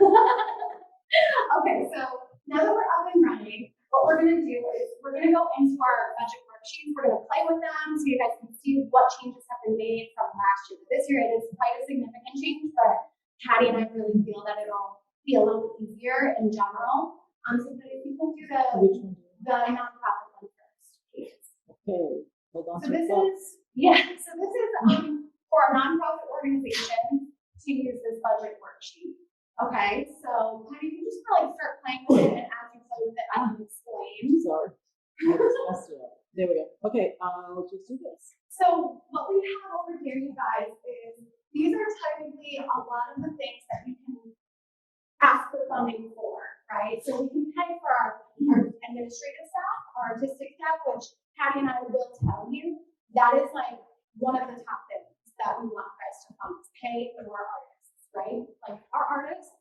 Okay, so now that we're up and running, what we're gonna do is we're gonna go into our budget worksheets. We're gonna play with them so you guys can see what changes have been made from last year to this year. It is quite a significant change, but Patty and I really feel that it'll be a little bit easier in general. So Patty, if you can do the nonprofit one first, please. Okay, hold on. So this is for a nonprofit organization to use this budget worksheet. Okay, so Patty, you can just kind of like start playing with it, and as you play with it, I can explain. Sorry. I just messed it up. There we go. Okay, I'll just do this. So what we have over here, you guys, is these are technically a lot of the things that you can ask for funding for, right? So we can pay for our administrative staff, our artistic staff, which Patty and I will tell you, that is like one of the top things that we want you guys to fund, pay for our artists, right? Like our artists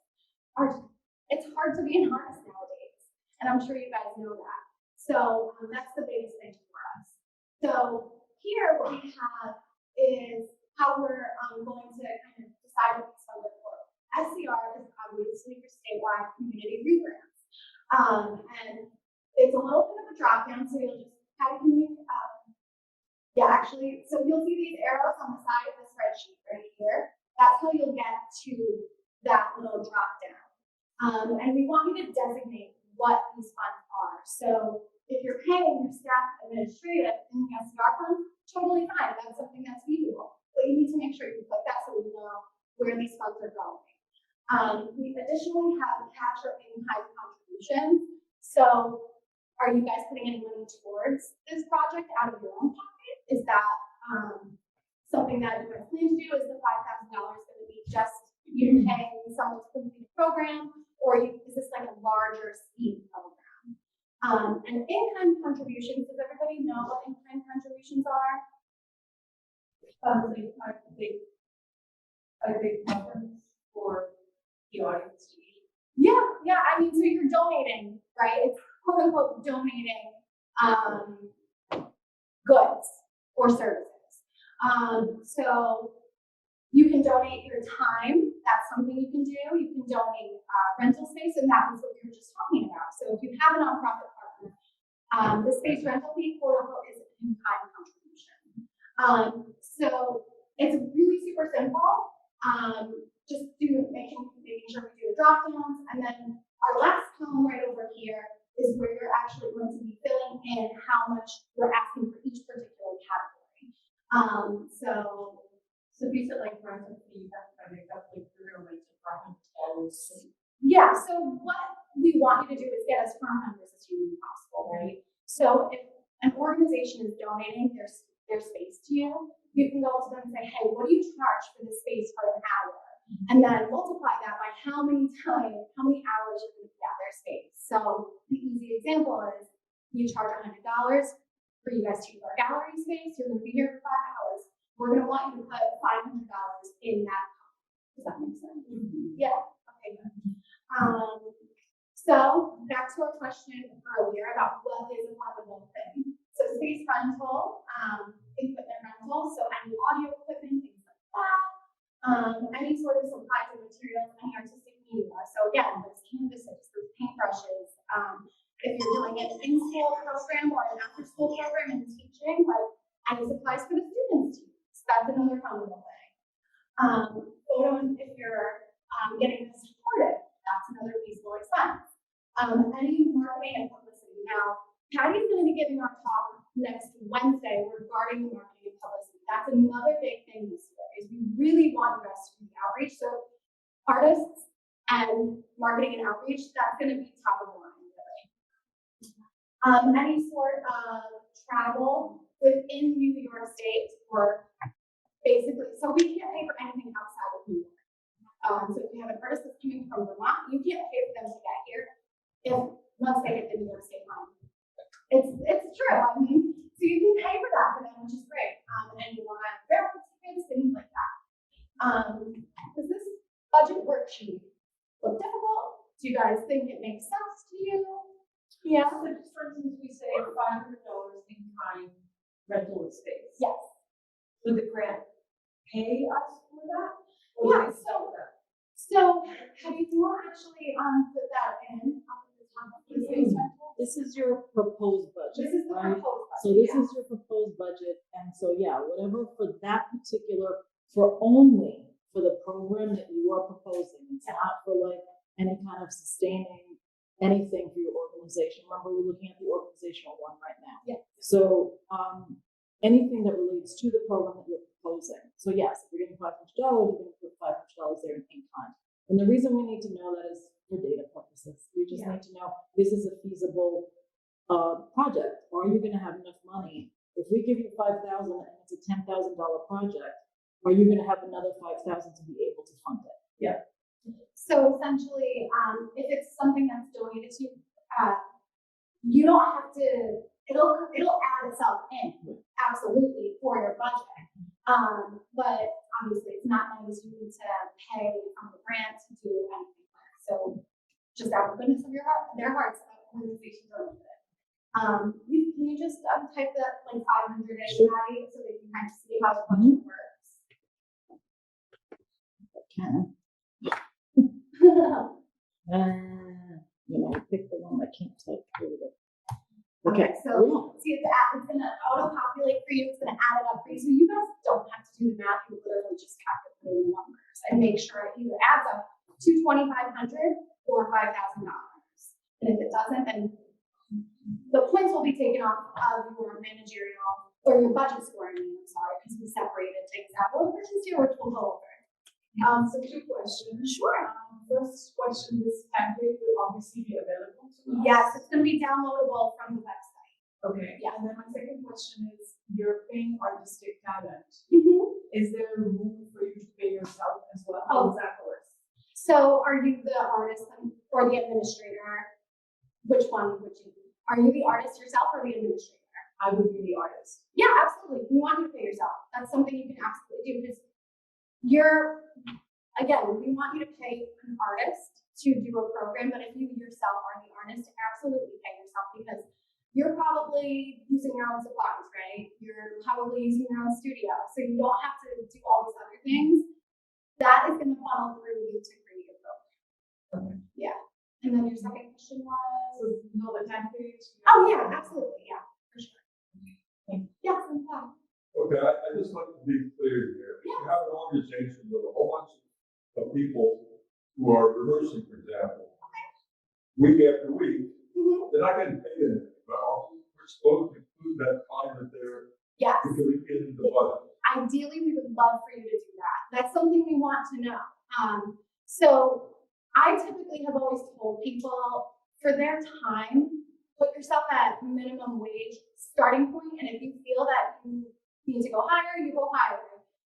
it's hard to be an artist nowadays, and I'm sure you guys know that. So that's the biggest thing for us. So here what we have is how we're going to kind of decide what these funds are for. SCR is obviously your statewide community regrants. And it's a little bit of a drop down, so you'll just, Patty, can you, so you'll see these arrows on the side of the spreadsheet right here. That's how you'll get to that little drop down. And we want you to designate what these funds are. So if you're paying your staff administrative in the SCR fund, totally fine. That's something that's feasible. But you need to make sure you put that so we know where these funds are going. We additionally have cash or in-kind contributions. So are you guys putting any money towards this project out of your own pocket? Is that something that you guys plan to do? Is the $5,000 going to be just you paying someone to complete the program? Or is this like a larger scheme program? And in-kind contributions, does everybody know what in-kind contributions are? I think for the audience to eat. Yeah. I mean, so you're donating, right? It's quote unquote donating goods or services. So you can donate your time. That's something you can do. You can donate rental space, and that was what we were just talking about. So if you have a nonprofit partner, the space rental fee, quote unquote, is an in-kind contribution. So it's really super simple. Just making sure we do the drop downs, and then our last column right over here is where you're actually going to be filling in how much you're asking for each particular category. So if you said like rental fee, that's kind of like $300. Yeah. So what we want you to do is get as firm numbers as humanly possible, right? So if an organization is donating their space to you, you can go to them and say, hey, what do you charge for this space for an hour? And then multiply that by how many hours you're going to be at their space. So the easy example is you charge $100 for you guys to use our gallery space. You're going to be here for 5 hours. We're going to want you to put $500 in that. Does that make sense? Mm-hmm. Yeah. Okay, good. So back to our question earlier about what is a fundable thing. So space rental, equipment rental, so any audio equipment, things like that. Any sort of supplies or materials, any artistic media. So again, those canvases, those paintbrushes. If you're doing an in-school program or an after-school program and teaching, like any supplies for the students to use. That's another fundable thing. Photos, if you're getting this recorded, that's another feasible expense. Any marketing and publicity. Now, Patty's going to be giving our talk next Wednesday regarding the marketing and publicity. That's another big thing this year, is we really want you guys to do the outreach. So artists and marketing and outreach, that's going to be top of the line, really. Any sort of travel within New York State, or basically, so we can't pay for anything outside of New York. So if you have an artist that's coming from Vermont, you can't pay for them to get here once they hit the New York State line. It's true. I mean, so you can pay for that for them, which is great. And you want railroad tickets, things like that. Does this budget worksheet look difficult? Do you guys think it makes sense to you? Yeah. So just for instance, we say $500 in kind rental of space. Yes. Would the grant pay us for that? Yeah. So, Patty, if you want to actually, put that in up at the top of the space rental. This is your proposed budget, This is the right? proposed budget. So this yeah. is your proposed budget, and so, yeah, whatever for that particular, for only for the program that you are proposing, it's not for like any kind of sustaining anything for your organization. Remember, we're looking at the organizational one right now. Yeah. So, anything that relates to the program that you're proposing. So yes, if you're getting $500, you're gonna put $500 there in kind. And the reason we need to know that is for data purposes. We just need to know, this is a feasible project. Are you gonna have enough money? If we give you $5,000 and it's a $10,000 project, are you gonna have another $5,000 to be able to fund it? Yeah. So essentially, if it's something that's donated to you, you don't have to, it'll add itself in, absolutely, for your budget. But obviously it's not money you need to pay from the grant to do anything with. So just out of the goodness of your heart, their hearts, organizations are limited. Can you just type that like 500-ish, Sure. Patty, so they can kind of see how the budget works? Can. You know, pick the one that can't type. Here we go. Okay, so see, it's gonna auto-populate for you, it's gonna add it up for you, so you guys don't have to do the math, you literally just have to put in the numbers and make sure it either adds up to $2,500 or $5,000. And if it doesn't, then the points will be taken off of your managerial, or your budget scoring, I'm sorry, because we separated things out. Well, questions here, which we'll go over. So 2 questions. Sure. First question, this template will obviously be available to us. Yes, it's gonna be downloadable from the website. Okay, Yeah. and then my second question is, you're paying artistic talent. Is there room for you to pay yourself as well? How does that work? So are you the artist or the administrator? Which one would you be? Are you the artist yourself or the administrator? I would be the artist. Yeah, absolutely. We want you to pay yourself. That's something you can absolutely do because we want you to pay an artist to do a program, but if you yourself are the artist, absolutely pay yourself because you're probably using your own supplies, right? You're probably using your own studio, so you don't have to do all these other things. That is going to funnel through you to create a program. Okay. Yeah. And then your second question was? So, no, the template. Oh, yeah, absolutely. Yeah, for sure. Thank you. Yes, I'm fine. Okay, I just like to be clear here. If you have an organization with a whole bunch of people who are rehearsing, for example, week after week, they're not getting paid anything, but we're supposed to include that time that they're Yes. including in the budget. Ideally, we would love for you to do that. That's something we want to know. So I typically have always told people for their time, put yourself at minimum wage starting point, and if you feel that you need to go higher, you go higher.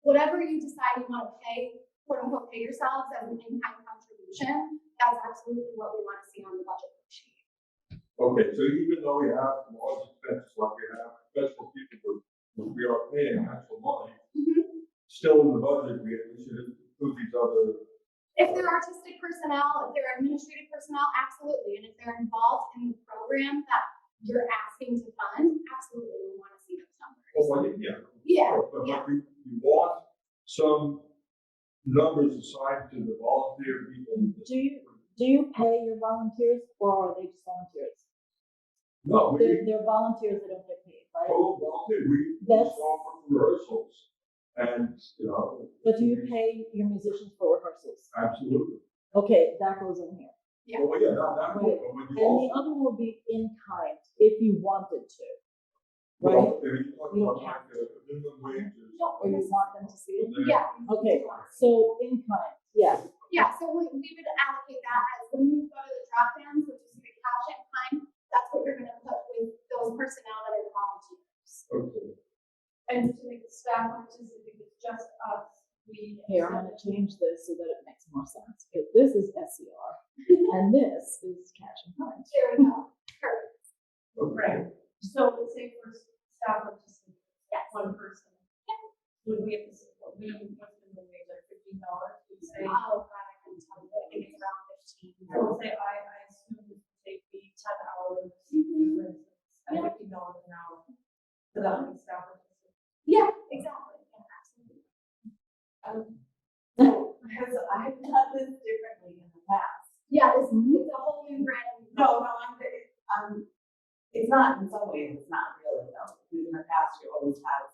Whatever you decide you want to pay, quote unquote, pay yourselves as an in-kind contribution, that's absolutely what we want to see on the budget worksheet. Okay, so even though we have large expenses like we have professional people where we are paying actual money, still in the budget, we should include these other. If they're artistic personnel, if they're administrative personnel, absolutely. And if they're involved in the program that you're asking to fund, absolutely, we want to see those numbers. Well, Yeah, But yeah. we want some numbers assigned to the volunteer people. Do you pay your volunteers or are they just volunteers? No, They're volunteers that don't get paid, right? total volunteer, we That's- saw for rehearsals. And, But do you pay your musicians for rehearsals? absolutely. Okay, that goes in here. Yeah. Well, yeah, that Right. would, but when And you the also. other will be in kind if you wanted to, right? Well, if you talk You about don't like have a minimum wage Or you want them to see it? Yeah. Okay, so in kind, yeah. Yeah, so we would allocate that as when you go to the drop downs, which is the cash at time, that's what you're gonna put with those personnel that are volunteers. Okay. And to make the staff artistic, if it's just us, we. Here, I'm gonna change this so that it makes more sense, because this is SCR and this is cash and kind. There we go. Perfect. Right, so let's say for staff artistic, Yes. one person. Would we have to, what's the minimum wage, like $15? We'd say, Oh, God, I can tell you, I think it's around 15. so let's say I assume it would take me 10 hours, for Mhm. instance, at Yeah. $15 an hour. So that would be staff artistic. Yeah, exactly. Yeah, absolutely. Because I've done this differently in the past. Yeah, this is a whole new brand. No, it's not, in some ways, it's not really though, because in the past, you always have,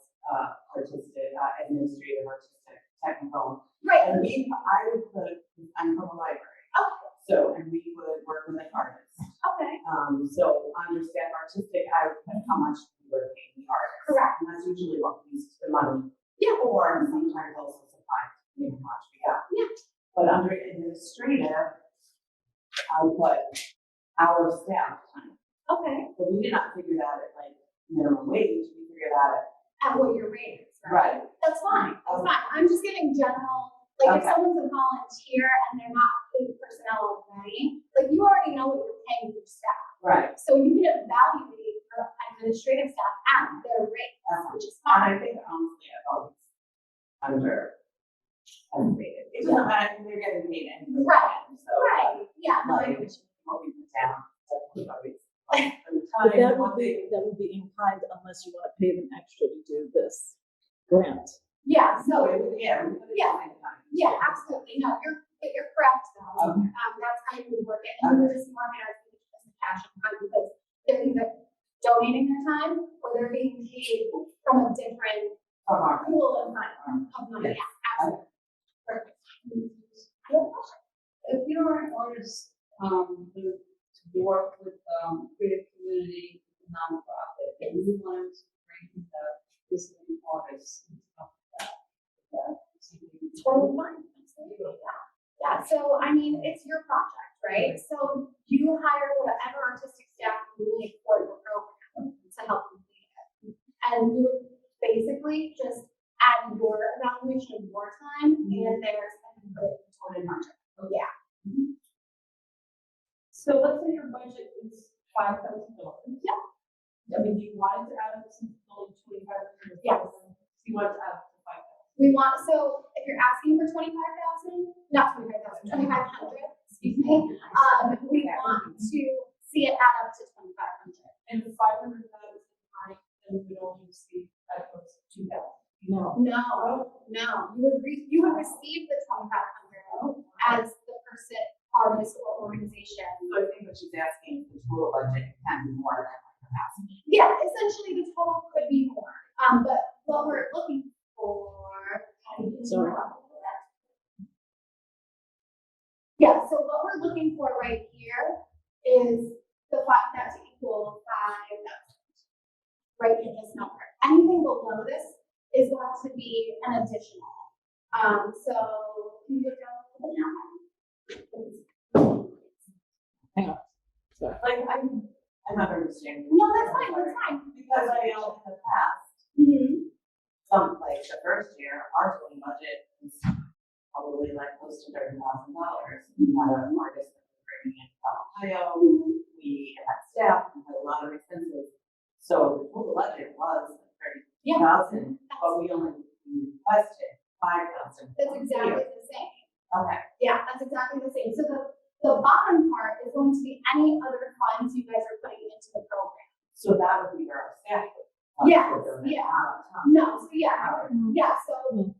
artistic, administrative, artistic, technical. Right. And I would put, I'm from a library. Okay. So, and we would work with the artists. Okay. So under staff artistic, I would put how much we were paying the artist. Correct. And that's usually what we use the money. Yeah. Or sometimes also supplies, how much we got. Yeah. But under administrative, I would put our staff time. Okay. But we did not figure that at like minimum wage, we figured that At what your rate is, at, right? right, That's fine. That's fine. I'm just giving general, like if Okay. someone's a volunteer and they're not paid personnel already, like you already know what you're paying your staff. right. So you can evaluate for administrative staff at their rate, which is And fine. I think honestly, I've always underrated. It's not that they're getting paid anyway. Right. So. Right, yeah. no, I Like, get you. what we put down, that's always, like, for the But time, that what would be in kind unless you want to pay them extra to do this grant. Yeah, No, so, it was, yeah, we put it Yeah. at the same time. yeah, absolutely. No, you're correct though. Okay. That's how you would work it. And you just mark it as a cash account because they're either donating their time or they're being paid from a different From our. pool of money. Yes. Yeah, absolutely. Perfect. If you are an artist, to work with, creative community, nonprofit, and you want to bring the visiting artists and stuff like that. Totally fine. Absolutely, yeah. Yeah, so I mean, it's your project, right? So you hire whatever artistic staff you need for your program to help complete it. And you would basically just add your evaluation of your time and theirs and put it in total budget. Yeah. So let's say your budget is $5,000. Yeah. I mean, do you want it to add up to only 2,500? Yes. You want it to add up to 5,000? We want, so if you're asking for 25,000, not 25,000, 2,500, excuse me, we want to see it add up to 2,500. And if 500 of that is declined, then we would only receive that goes to 2,000. No. No, you would receive the 2,500 as the person, artist or organization. So I think what she's asking, the total budget can be more than like capacity. Yeah, essentially the total could be more, but what we're looking for. Sorry. Yeah, so what we're looking for right here is the fact that to equal 5,000. Right in this number. Anything below this is going to be an additional. So can you go to the now? Hang on. Sorry. Like, I'm not understanding. No, that's fine, that's fine. Because I know in the past, Mm-hmm. some, like, the first year, our total budget was probably like close to $30,000. We had an artist that was bringing in from Ohio, we had staff, we had a lot of expenses. So the total budget was $30,000, but we only requested $5,000. That's exactly the same. Okay, Yeah, that's exactly the same. So the bottom part is going to be any other funds you guys are putting into the program. so that would be where our staff would. Yes, donate yeah. out of town. No, so yeah, so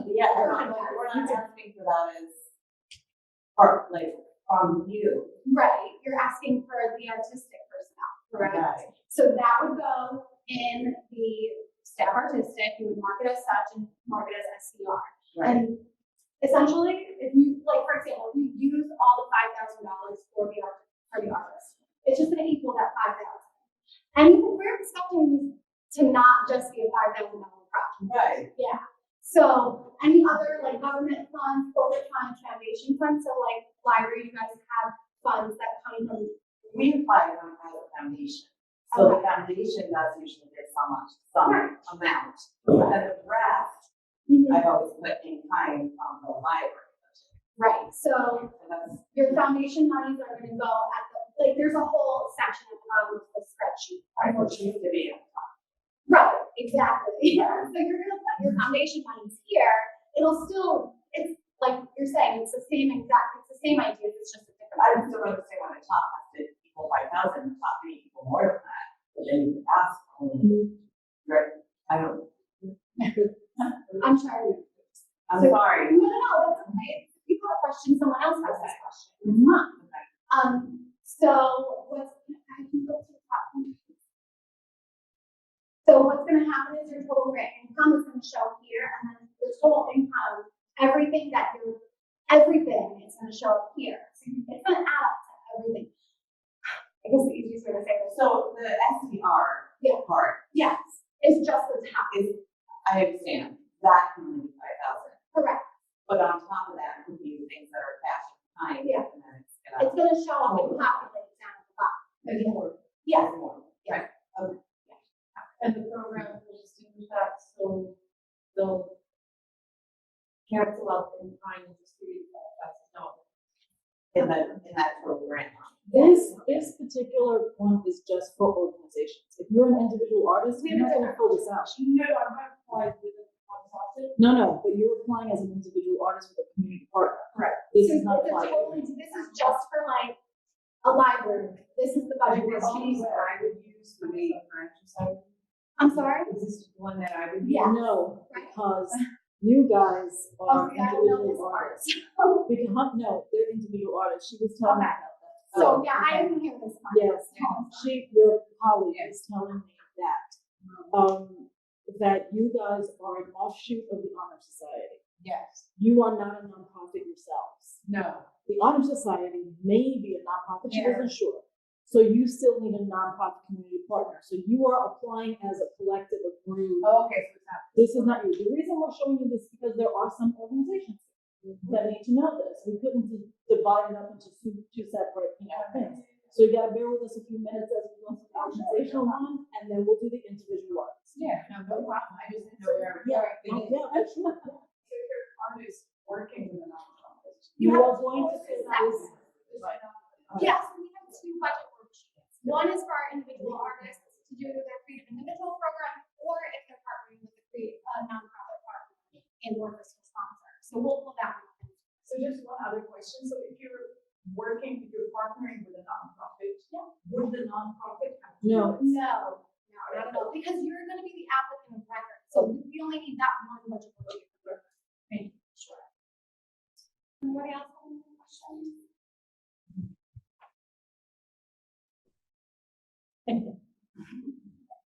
Yeah, we're not asking for that as part, like, from you. right, you're asking for the artistic personnel, correct? Right. So that would go in the staff artistic, you would mark it as such and mark it as SCR. Right. And essentially, if you, like, for example, if you use all the $5,000 for the artist, it's just gonna equal that 5,000. And we're expecting to not just be a $5,000 project. Right. Yeah. So any other like government funds, corporate funds, foundation funds, so like library, you guys have funds that come from. We apply them as a foundation. So the foundation does usually get some amount, but then the rest, I've always put in kind from the library budget. Right, so So that's, your foundation monies are gonna go at the, like, there's a whole section at the bottom of the spreadsheet. which used to be. Right, exactly. Yeah. So you're gonna put your foundation monies here, it'll still, it's like you're saying, it's the same idea, it's just a different. I just don't understand why the top has to equal 5,000, the top may equal more than that, but then you can ask only. Right, I don't, I'm sorry. I'm So- sorry. No, that's okay. If you have a question, someone else has this question. this month. So I can go to the top one. So what's gonna happen is your total grant income is gonna show here, and then the total income, everything is gonna show up here. So it's gonna add up to everything. I guess the easiest way to say this. So the SCR Yeah. part Yes, it's just the top. is, I understand, that can only be 5,000. Correct. But on top of that would be the things that are cash and time. Yeah. And then it's It's gonna show up and populate down at the bottom. There's more. Yes. There's more. Right. Okay. And the program will distinguish that, so they'll cancel out the kind of distributed $5,000. In that total grant. This particular one is just for organizations. If you're an individual artist, We you're not have a gonna fill this out. No, I'm not applied with a nonprofit. No, but you're applying as an individual artist with a community partner. Correct. This So is not it's a applied. this is just for like a library. This is the budget. This we're is using. what I would use for the financial side. I'm sorry? Is this one that I would use? Yeah. No, Right. because you guys are Oh, see, I don't know this individual part. artists. Because, no, they're individual artists. She was telling me Okay. about that. So, yeah, I didn't hear this part. Yes, your colleague is telling me that you guys are an offshoot of the Honor Society. Yes. You are not a nonprofit yourselves. No. The Honor Society may be a nonprofit, she Yeah. wasn't sure. So you still need a nonprofit community partner. So you are applying as a collective, a group. Oh, okay, so it's not. This is not you. The reason we're showing you this is because there are some organizations that need to know this. We couldn't divide it up into two separate, things. So you gotta bear with us a few minutes as we go through the organizational one, and then we'll do the individual ones. Yeah, no problem. I just didn't know where. Yeah, sure. So your artist working with a nonprofit. You are going to say this. Right. Yes, we have two budget worksheets. One is for our individual artists to do their creative individual program, or if they're partnering with a nonprofit partner and or fiscal sponsor. So we'll pull that one. So just one other question. So if you're partnering with a nonprofit, would the nonprofit have to? No. No, not at all, because you're gonna be the applicant of record, so we only need that one budget worksheet. Thank you. Sure. Anybody else have any questions?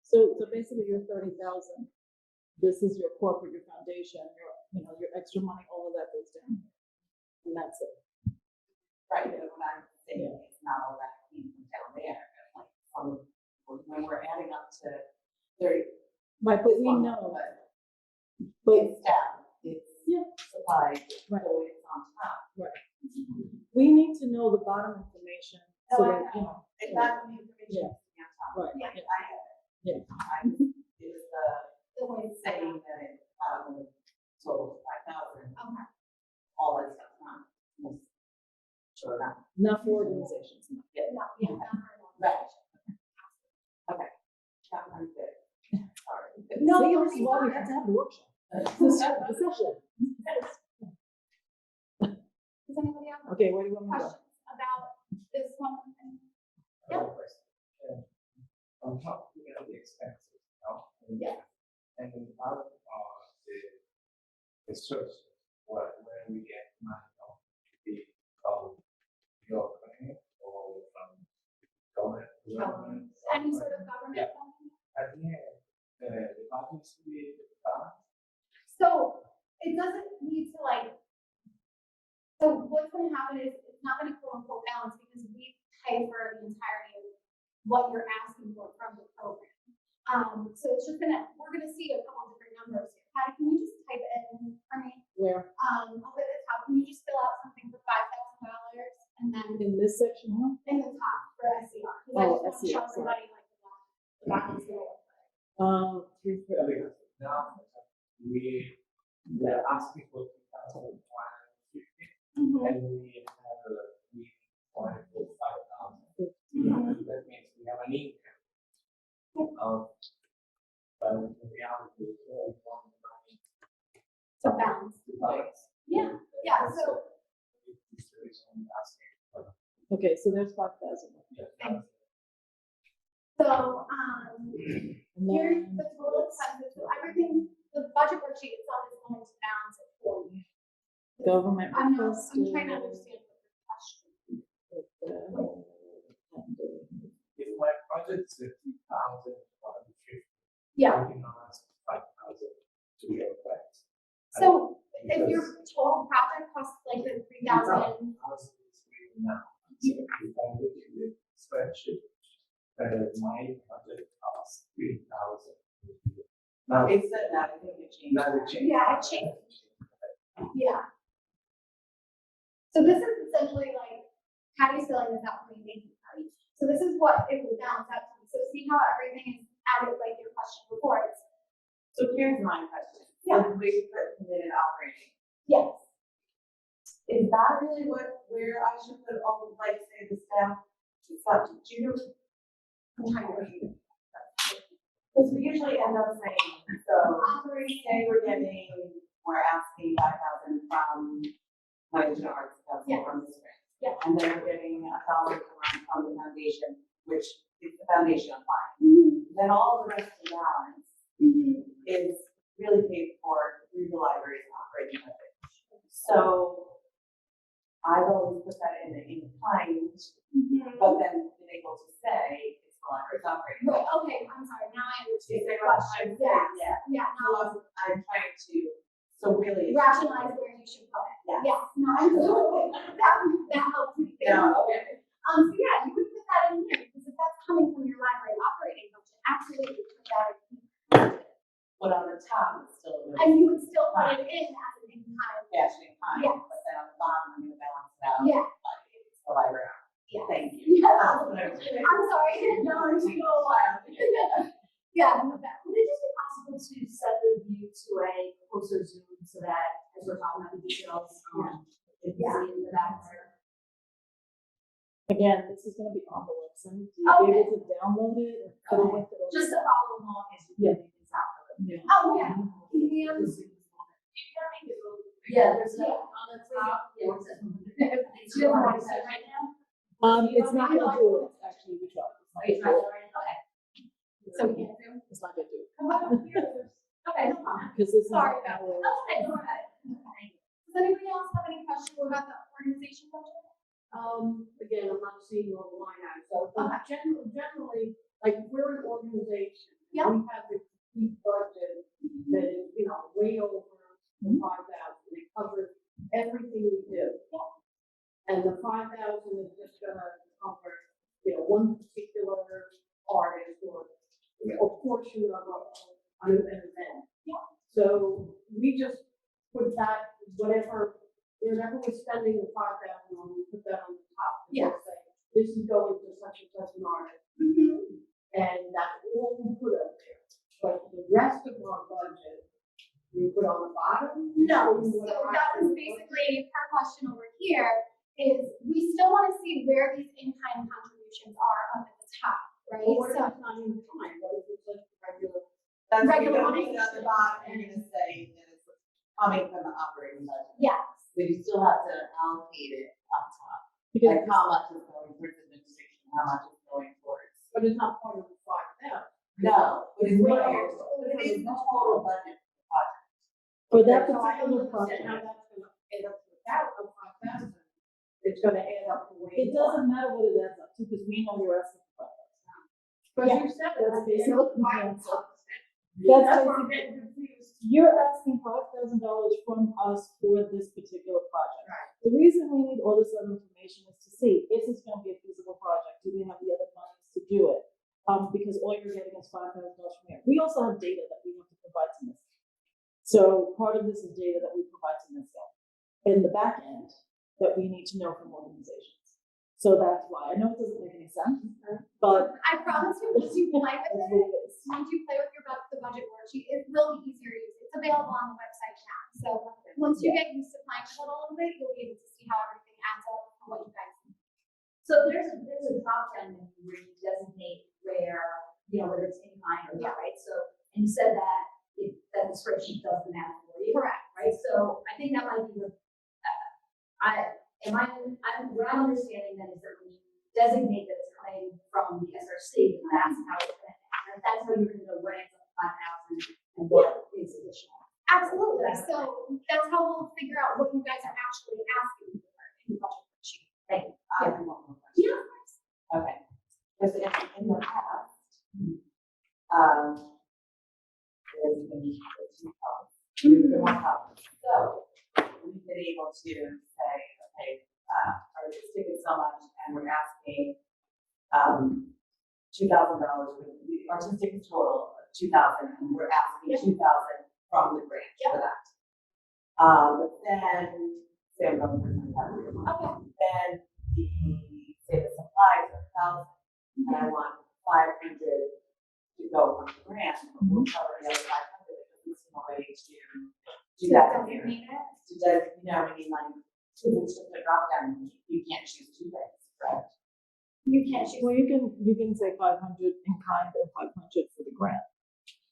So basically your 30,000, this is your corporate, your foundation, your extra money, all of that goes down. And that's it. Right, but what I'm saying, it's not all that came from down there, like, when we're adding up to 30. Right, but we know, but It's staff, it's supplies, Right. so it's on top. we need to know the bottom information. So No, I that, know. It's not the information Yeah. on top. Right. Yeah. I have it. Yeah. It was the way it's saying that it's total 5,000, Okay. all that stuff, not. Sure, not. Not for organizations. no. No, yeah, not very long. Right. Okay. That one's good. Sorry. No, See, you'll this is be why we fine. have to have the workshop. The session. Does anybody have Okay, where do you want me to go? questions about this one? On top of the expenses, Yeah. and then out of the source, where we get money from your clinic or from government. Any sort of government funding? At the end, the budgets we So it doesn't need to so what's gonna happen is it's not gonna quote unquote balance because we pay for the entirety of what you're asking for from the program. So it's just we're gonna see a couple different numbers here. Patty, can you just type it in for me? Where? Up at the top, can you just fill out something for $5,000 and then In this section here? in the top for SCR? Because I Oh, just want to show SCR, sorry. everybody the balance gonna look like. now we're asking for 2,150, Mhm. and we wanted for 5,000. Mhm. That means we have an income. But the reality is we want the money So balance. to balance. Yeah, yeah, so This is the reason I'm asking for. Okay, so there's 5,000. Yeah. So, And here's then, the total expenses, so everything, the budget worksheet itself is going to balance it for you. government I'm trying to requested. understand what your question budget's 50,000, 150. Yeah, You know, that's 5,000 to be okay. so if your total project costs like the 3,000, Now, if I look at the spreadsheet, my budget costs 3,000. Now, It said that, I think it changed. now it changed. Yeah, it changed. Yeah. So this is essentially like Patty's filling this out for me, thank you, Patty. So this is what it would balance out to. So see how everything is added, like your question before, it's, So here's my question. Yeah. So we put committed operating. yes. Is that really where I should put all, like, say, the staff, do you know? I'm trying to read. Because we usually end up saying, so, say we're asking 5,000 from Huntington Arts Council Yeah. from this grant. Yeah. And then we're getting 1,000 from the foundation, which is the foundation applying. Mm-hmm. Then all the rest of the balance Mm-hmm. is really paid for through the library's operating budget. So I've always put that in kind, Mm-hmm. but then been able to say it's the library's operating Right, budget. okay, I'm sorry, now I understand Is the that what question, I'm saying? yes, yeah, So now I'm trying to, so really. it's- rationalize where you should put it. Yeah. Yes, no, absolutely, that helps me. think. Yeah, okay. So yeah, you would put that in here, because if that's coming from your library operating budget, absolutely put that in. But on the top, it's still. And you would still put it in as an in-kind. Cash in kind, Yes. but then on the bottom, I'm gonna balance it out. Yeah. By the library. Yeah. Thank you. Yeah. That's what I was doing. I'm sorry, no, it's been a while. Yeah, no, that, Would it just be possible to set the view to a closer zoom so that as we're talking about the details, if you see into that? Again, this is gonna be on the website. You'll be able to download it and put it with it. Just to follow along as you Yeah. get things out of it. Yeah. oh, yeah. Yeah. Yeah, there's a, Yeah. on the top, yeah, what's it? It's just what I said right now. It's not gonna do it, actually, we tried. It's not Okay, gonna do right, okay. So we can't do. it. It's not gonna do it. Okay, no problem. Because it's Sorry not. about that. Okay, go ahead. Okay. Does anybody else have any questions about the organization budget? Again, I'm not seeing all the line items, so, Okay. but generally, like, we're an organization. Yeah. We have the complete budget that is, way over the 5,000, it covers everything we do. And the 5,000 is just gonna cover, one particular artist or a portion of an event. Yeah. So we just put that, whenever we're spending the 5,000 on, we put that on the top. And Yeah. just say, this is going to such and such an artist, Mm-hmm. and that's all we put up there. But the rest of our budget, we put on the bottom. No, so that was basically her question over here, is we still wanna see where these in-kind contributions are up at the top, right? Well, what if So, it's not in time, what if it's just regular? That's what Regular you're money. gonna at the bottom, you're gonna say that it's coming from the operating budget. yes, But you still have to allocate it up top, Because like how much is going towards administration, how much is going towards. But it's not part of the 5,000. No, but it's Where? but it is the total budget for the project. for that So I don't particular understand how project, that's gonna add up to the 5,000. It's gonna add up to way. it doesn't matter what it adds up to, because we know you're asking for that. But you said That's that. basically the answer. That's That's why I'm basically, getting confused. you're asking $5,000 from us for this particular project. Right. The reason we need all this other information is to see, is this gonna be a feasible project? Do we have the other funds to do it? Because all you're getting is $5,000 from here. We also have data that we have to provide to NISA. So part of this is data that we provide to NISA in the back end that we need to know from organizations. So that's why, I know it doesn't make any sense, but I promise you, once you play that's with what it, it is. once you play with the budget worksheet, it will be easier to use. It's available on the website now. So once you get used to playing with it a little bit, you'll be able to see how everything adds up and what you guys need. So there's a drop down menu where you designate whether it's in kind or not, right? So, and you said that that the spreadsheet does the math for you. Correct. Right, so I think that might be what I'm understanding then is that when you designate that it's coming from the SRC, that's how it's gonna, that's how you're gonna know what ends up 5,000 and what is additional. Absolutely. So that's how we'll figure out what you guys are actually asking for in the budget worksheet. Thank you. I have one more question. Yeah. Okay. Because in the past, there's been two problems. There's been one problem. So we've been able to say, okay, our artistic is so much, and we're asking $2,000. Artistic is total of $2,000, and we're asking $2,000 from the grant for that. But then, say I'm going for $10,000. Then say the supplies are $1,000, and I want 500 to go from the grant, but we'll cover the other 500. There's no way to do that here. To just, you know, I mean, like, it's just a drop down. You can't choose two things, right? You can't choose. Well, you can say 500 in kind and 500 for the grant.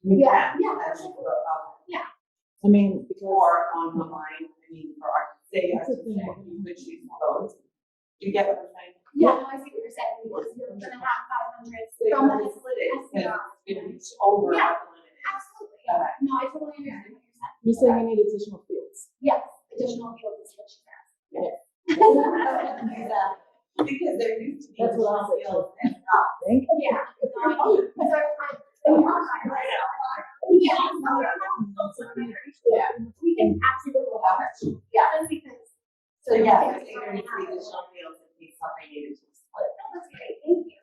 Yeah, yeah. That's just Yeah. I mean, because. or on the line, I mean, for our, say, That's the thing. you could choose both. Do you get what I'm saying? Yeah, no, I see what you're saying, because you're gonna have 500 So you're from gonna the split it, because SCR. it's gonna be over Yeah. the limit. Absolutely, Okay. no, I totally understand what you're saying. You're saying you need additional fields. Yes, additional fields is what she says. Exactly. Because there used to be That's what I additional said. fields and not. Thank you. Yeah. Yeah. We can absolutely have it. Yeah. Just because. So yeah, I think there needs to be additional fields in case something needed to be split. No, that's great, thank you.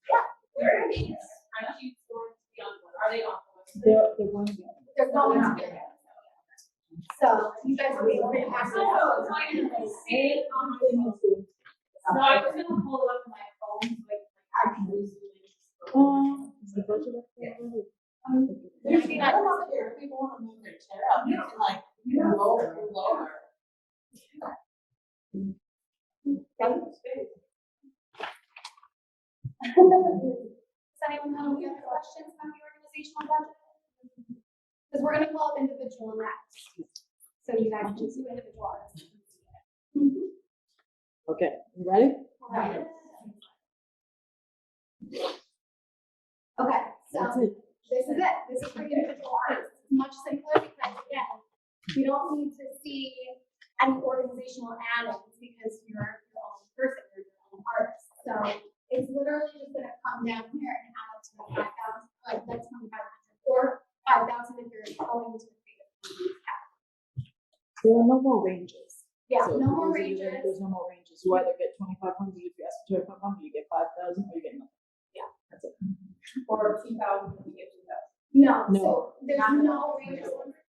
Yeah. Where are these spreadsheets going to be on, are they on? They're going to be. They're going to be. So you guys will be able to pass it No, out. it's like, see it on my phone. No, I was gonna pull it up on my phone, like, I can use it. Is the budget up there already? There's not enough here, if people wanna move their chair up, you can like, lower. Does anyone have any other questions about the organizational budget? Because we're gonna call up individual next. So you guys can do individual artists. Okay, you ready? Alright. Okay, so That's it. this is it. This is for the individual artists. It's much simpler because again, you don't need to see any organizational add-ins because you're your own person, you're your own artist. So it's literally just gonna come down here and add up to the 5,000, like that's 2,500 or 5,000 if you're going to the creative communities cap. There are no more ranges. Yeah, So no more those are the- ranges. There's no more ranges. You either get 2,500 if you ask for 2,500, you get 5,000, or you get nothing. Yeah. That's it. Or 2,000, when we get 2,000. No, No. so there's no ranges.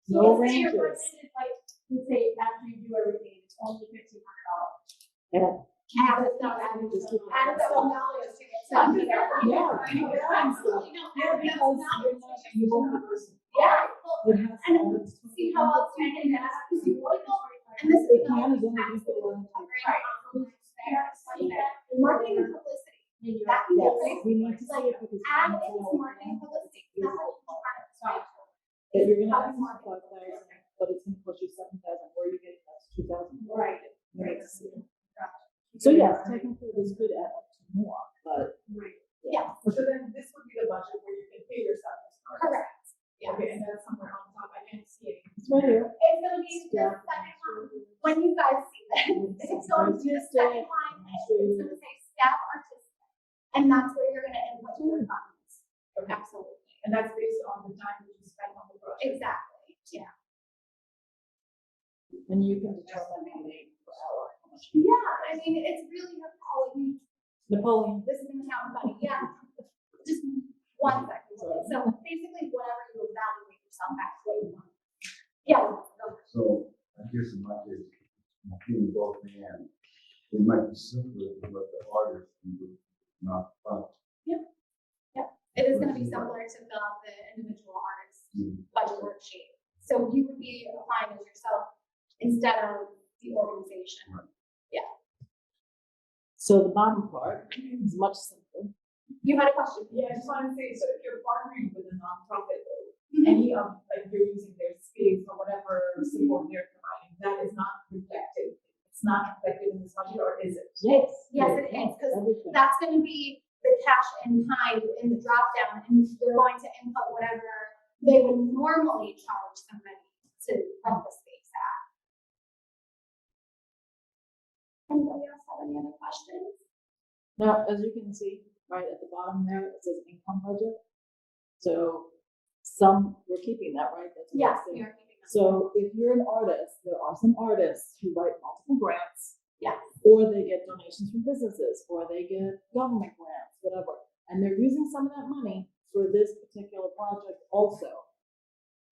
No So let's say your ranges. person is like, let's say after you do everything, it's only $1,500. Yeah. Add it, no, add it, add $1,000 to it. So Yeah. absolutely, no, add Because $1,000. you're not, you won't be person. Yeah, well, It has to and add see how else you can add, because you will, and this They is. can, as long as you put it on. Marketing and publicity, that can be Yes, great. we need to see it because. we Add need to in know some marketing and publicity, that's what you kind of start. That you're gonna ask for 5,000, but it's gonna cost you 7,000, or you're getting that's 2,000. Right. We need to see it. So yes, technically this could add up to more, but. Yeah, So then this would be the budget where you can pay yourself as an artist. correct. Yeah. Okay, and that's somewhere on top, I can't see it. It's right here. It's gonna be the second line, when you guys see this, it's going to be the second line, it's gonna say staff artistic. And that's where you're gonna input your funds. Absolutely. And that's based on the time that you spend on the project. Exactly, yeah. And you can determine how many per hour. how much. Yeah, I mean, it's really your call, you, Napoleon. this is an account money, yeah. Just 1 second, so basically whatever you evaluate yourself at, what you want. Yeah. So I guess in my case, I'm feeling both hands. It might be simpler than what the artist can do, not fun. It is gonna be similar to fill out the individual artist budget worksheet. So you would be applying as yourself instead of the organization. So the bottom part is much simpler. You had a question? Yeah, I just want to say, so if you're partnering with a nonprofit, though, any of, like, you're using their space or whatever support they're providing, that is not reflected. It's not reflected in this budget, or is it? Yes. Yes, it is, because Everything. that's gonna be the cash in kind in the drop down, and you're going to input whatever they would normally charge somebody to rent the space at. Anybody else have any other questions? Now, as you can see, right at the bottom there, it says income budget. So we're keeping that, right? That's what Yes, I'm saying. we are keeping them. So if you're an artist, there are some artists who write multiple grants, Yes. or they get donations from businesses, or they get government grants, whatever. And they're using some of that money for this particular project also.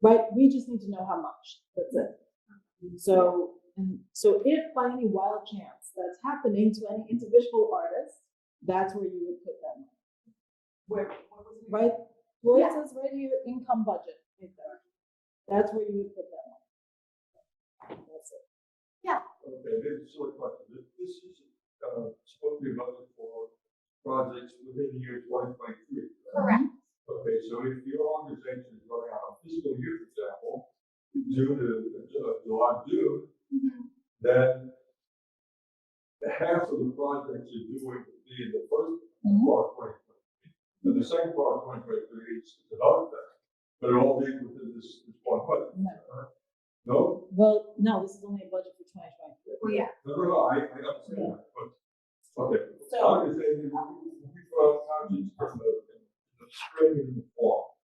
Right? We just need to know how much. That's it. So if by any wild chance that's happening to any individual artist, that's where you would put that money. Where was it? Right? Where Yeah. it says right here, income budget, right there. That's where you would put that money. That's it. Okay, this is a silly question. This is, supposed to be a budget for projects within the year 2023. Correct. Okay, so if your organization is running on a fiscal year, for example, June to July, June, then half of the projects you're doing would be in the first part of 2023. And the second part of 2023 is another thing, but it all be within this one budget. No. No? Well, no, this is only a budget for 2023. Well, yeah. No, I understand that, but, okay. So- I'm just saying, we throw out projects from the spring and the fall.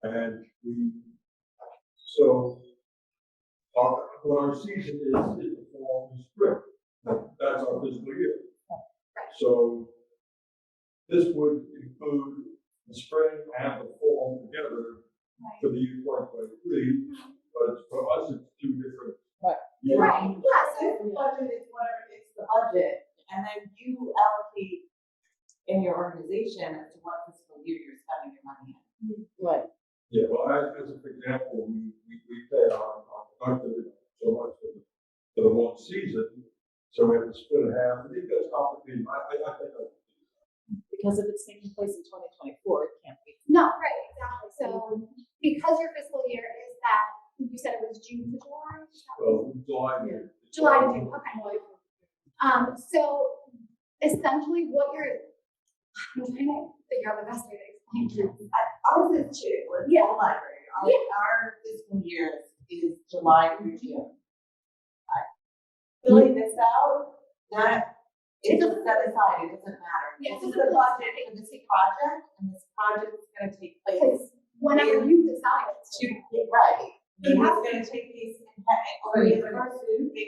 And our season is the fall and spring. That's our fiscal year. So this would include the spring and the fall together for the year 2023, but for us, it's two different. Right. Right, yeah, so, The budget is whatever, it's the budget, and then you allocate in your organization as to what fiscal year you're spending your money in. Right. Yeah, well, as an example, we pay our conductor so much for the one season, so we have to split it half. I think that's complicated. I think Because if it's taking place in 2024, it can't be. no, right, exactly. So because your fiscal year is that, you said it was June to July? July. July to June, okay. So essentially what I'm trying to figure out the best way to explain this. Ours is too, with the Yeah. library, Yeah. our fiscal year is July through June. Filling this out, that, it's just set aside, it doesn't matter. Yeah, This is so the the- budget for this project, and this project is gonna take place Because whenever you decide to, right. Maybe have it's gonna take place maybe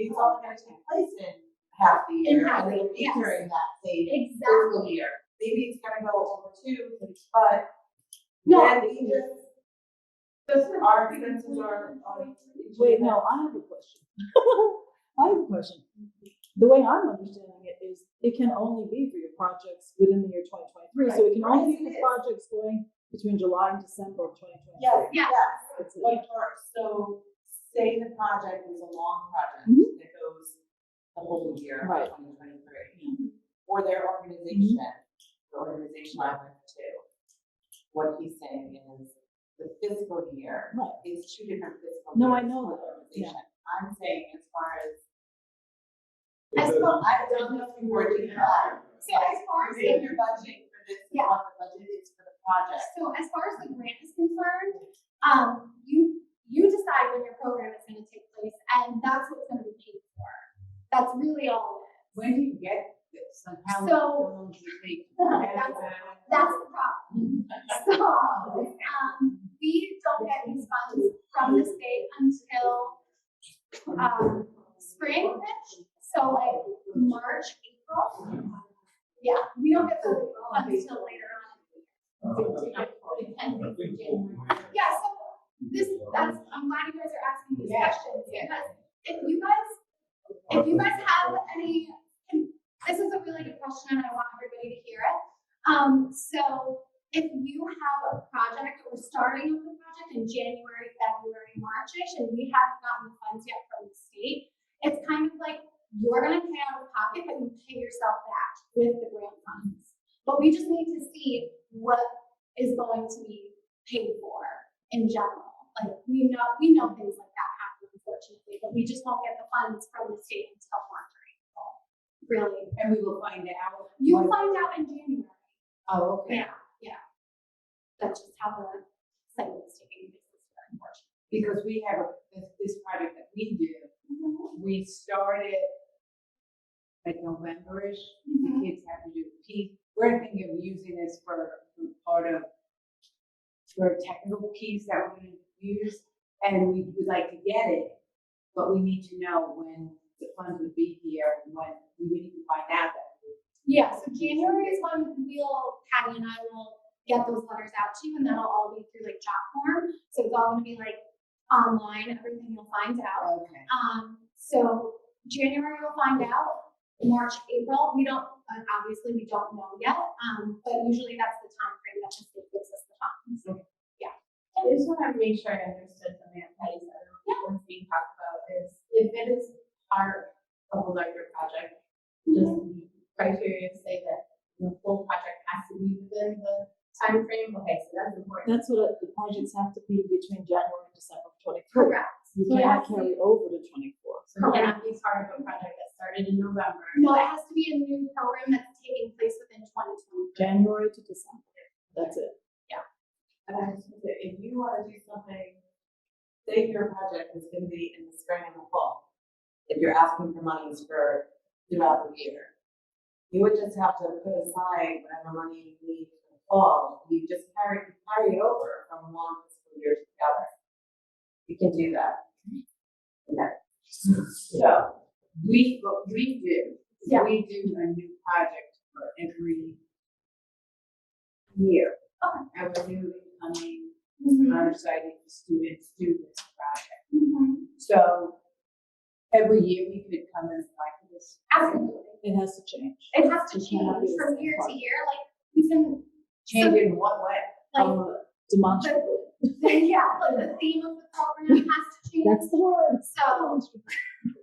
it's only gonna take place in half the In year, half and the it'll year, be yes. during that same Exactly. fiscal year. Maybe it's gonna go over two, but No. then we just, our expenses are. Wait, no, I have a question. I have a question. The way I'm understanding it is it can only be for your projects within the year 2023. So it can only be Right, it for is. projects going between July and December of 2023. Yes, Yes. yes. That's it. Like, so say the project is a long project Mhm. that goes the whole year of Right. 2023. Or their organization, the organization I went to, what he's saying is the fiscal year Right. is two different fiscal years. No, I know for the that, organization. I'm saying as far as, As I don't know if you were doing that. So as far as If you're budgeting for this, Yeah. what the budget is for the project. So as far as the grant is concerned, you decide when your program is gonna take place, and that's what's gonna be paid for. That's really all it is. When do you get this, and how So- long does it take? That's the problem. So, we don't get these funds from the state until, spring-ish, so like March, April. Yeah, we don't get the funds until later on. Yeah, so I'm glad you guys are asking these questions, because if you guys have any, this is a really good question, and I want everybody to hear it. So if you have a project, or starting with a project in January, February, March-ish, and we haven't gotten the funds yet from the state, it's kind of like you're gonna pay out of pocket, but you pay yourself back with the grant funds. But we just need to see what is going to be paid for in general. Like, we know things like that happen, unfortunately, but we just won't get the funds from the state until March or April. Really. And we will find out. You'll find out in January. Oh, okay. Yeah. That's just how the cycle is taking place this year, unfortunately. Because we have this project that we do, we started like November-ish, Mhm. the kids have to do a piece. We're thinking of using this for part of, for a technical piece that we're gonna use, and we would like to get it, but we need to know when the funds would be here, and when we need to find out that. Yeah, so January is when Patty and I will get those letters out to you, and that'll all be through like job form. So it's all gonna be like online, everything you'll find out. Okay. So January we'll find out, March, April, we don't, obviously we don't know yet, but usually that's the time frame that the state gives us the funds. I just want to make sure I understood something that Patty said, what's being talked about is, if it is part of a larger project, does the criteria say that the full project has to be within the time frame? Okay, so that's important. That's what the projects have to be between January and December of 24. Correct. You So it cannot has to carry over to 24. So it cannot be part of a project that started in November. No, it has to be a new program that's taking place within 2020. January to December. That's it. And I was gonna say, if you wanna do something, say your project is gonna be in the spring and the fall, if you're asking for monies for throughout the year, you would just have to put aside whatever money you need for the fall, you just carry it over from one fiscal year to the other. You can do that. Okay. So, what we do, is Yeah. we do a new project for every year. Okay. And we're new incoming, Mhm. undecided students do this project. Mhm. So, every year we could come and apply for this. Absolutely. It has to change. It has to It cannot be change the from same year to project. year, like, you can, Change it in what way? like, Demonstrably. yeah, like the theme of the program has to change. That's the word. So,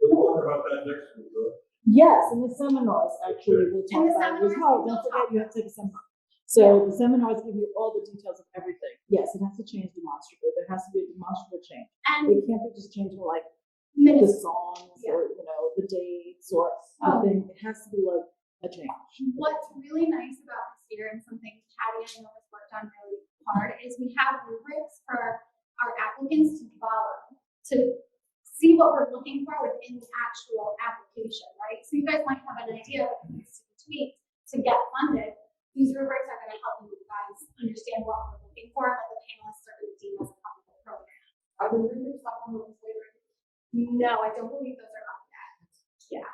We'll talk about that next week, right? Yes, and the seminars, actually, we'll talk And the about it as seminars well. we'll Don't talk forget, you have to take a seminar. So the seminars give you all the details of everything. Yes, it has to change demonstrably. There has to be a demonstrable change. and It can't be just changing like the minutes, songs Yeah. or, the dates or the Oh. thing. It has to be like a change. what's really nice about this year and something Patty I know has worked on really hard is we have rubrics for our applicants to follow, to see what we're looking for within the actual application, right? So you guys might have an idea of what needs to be tweaked to get funded. These rubrics are gonna help you guys understand what we're looking for and what the panelists are gonna deem as a fundable program. Are the rubrics up on the website? No, I don't believe those are up yet.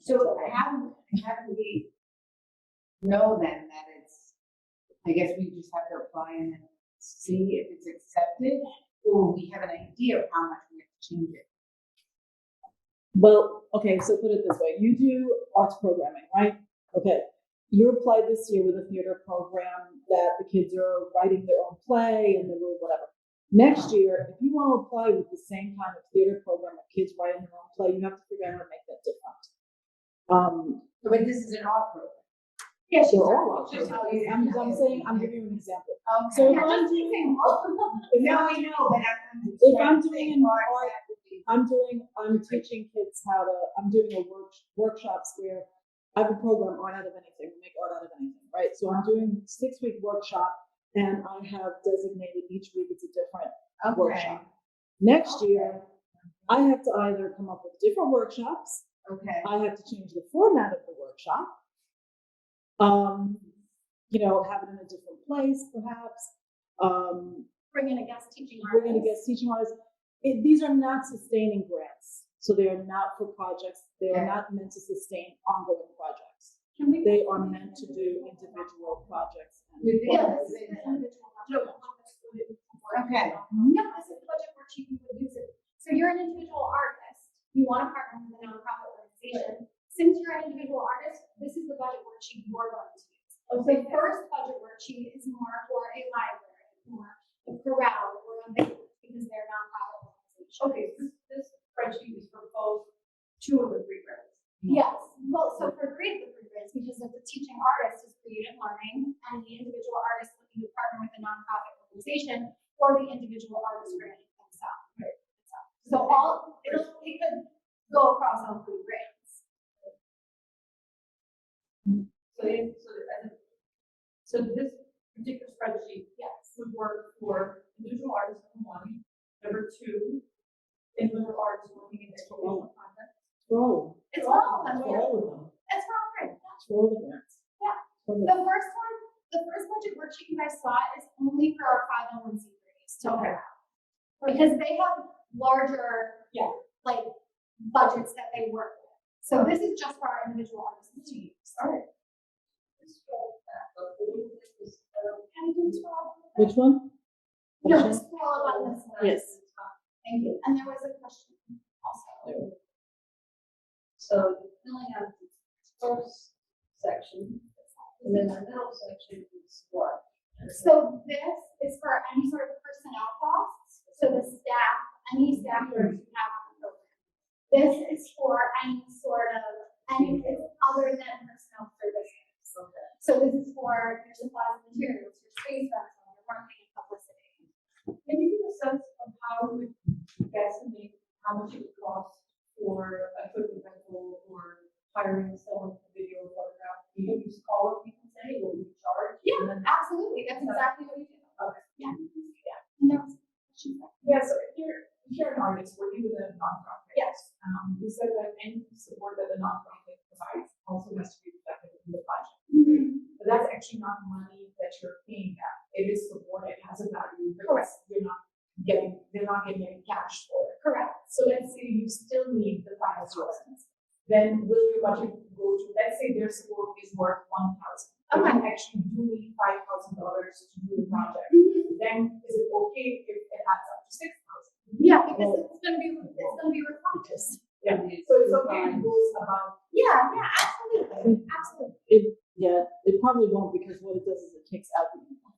So how do we know then that it's, I guess we just have to apply and then see if it's accepted, or we have an idea of how much we have to change it? Well, okay, so put it this way. You do arts programming, right? Okay. You applied this year with a theater program that the kids are writing their own play and they're doing whatever. Next year, if you want to apply with the same kind of theater program of kids writing their own play, you have to figure out how to make that different. But this is an art program. Yeah, she's They're all art Just programs. how I'm saying, I'm giving you an example. Okay. So Yeah, if I'm just doing, example. if No, I'm- I know, but I'm. if I'm doing an art, that would be- I'm teaching kids how to, I'm doing a workshops where I have a program, art out of anything, we make art out of anything, right? So I'm doing 6-week workshop and I have designated each week it's a different workshop. Next year, I have to either come up with different workshops, Okay. I have to change the format of the workshop. Have it in a different place, perhaps. Bring in a guest teaching We're going to artist. get teaching artists. These are not sustaining grants, so they are not for projects. They are Okay. not meant to sustain ongoing projects. Can we? They are meant to do individual projects. With the- Yeah, this is the individual. Okay. Yeah, this is the budget worksheet we would use it. So you're an individual artist, you want to partner with a nonprofit organization. Since you're an individual artist, this is the budget worksheet you're going to use. The first budget worksheet is more for a library, or a corral, or a bank, because they're nonprofit organizations. Okay, so this spreadsheet is for both 2 of the 3 grants. Yes, well, so for 3 of the 3 grants, because of the teaching artist is creative learning, and the individual artist looking to partner with a nonprofit organization, or the individual artist grant themselves. Right. So it could go across all 3 grants. So this particular spreadsheet Yes. would work for individual artists, number 1. Number 2, individual artists working in educational context. For all of them. It's for all of them. For all of them. It's for all three. It's for all the grants. Yeah. For the- The first one, the first budget worksheet you guys saw is only for our 501c3s to Okay. because they have larger, Yeah. like, budgets that they work with. So this is just for our individual artists to use. All right. Can you do 12? Which one? No, Which one? just scroll up on this one. Yes. Thank you. And there was a question also. So you're filling out the first section, and then the middle section is what? So this is for any sort of personnel costs, so the staff, any staff members you have on the program. This is for any sort of, it's other than personnel services. Okay. So this is for your supplies and materials, your space rental, your marketing and publicity. Can you give a sense of how we estimate how much it would cost for equipment rental or hiring someone to video or photograph? Do you just call up people and say, will we charge? Yeah, And then- absolutely, that's exactly what we do. Okay. Yeah. And there was a question there. Yeah, so if you're an artist working with a nonprofit. Yes. You said that any support that the nonprofit provides also has to be reflected in the budget. But that's actually not money that you're paying them. It is support, it has a value, because they're not getting any cash for it. Correct. So let's say you still need the 5,000. Then will your budget go to, let's say their support is worth 1,000. But you actually do need $5,000 to do the project. Then is it okay if it adds up to 6,000? Yeah, because it's gonna be reflected. Yeah. So it's okay if it goes above. Yeah, absolutely, absolutely. It probably won't, because what it does is it takes out the income.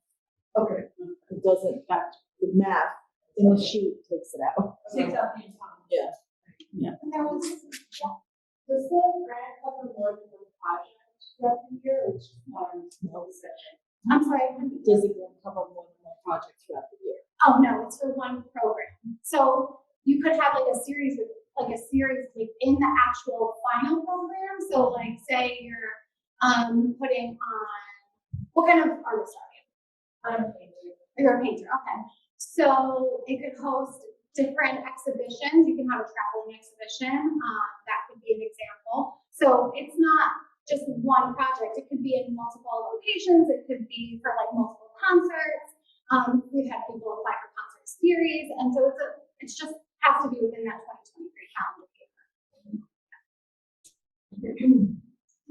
Okay. It doesn't affect the math in the sheet, takes it out. Takes out the income. And there was, Does the grant cover more than one project throughout the year, or just one section? I'm sorry. Does it cover more than one project throughout the year? Oh, no, it's for one program. So you could have like a series within the actual final program. So like say you're putting on, what kind of artist are you? I'm a painter. You're a painter, okay. So it could host different exhibitions. You can have a traveling exhibition. That could be an example. So it's not just one project. It could be in multiple locations. It could be for like multiple concerts. We've had people apply for concert series, and so it's just has to be within that 2023 calendar year.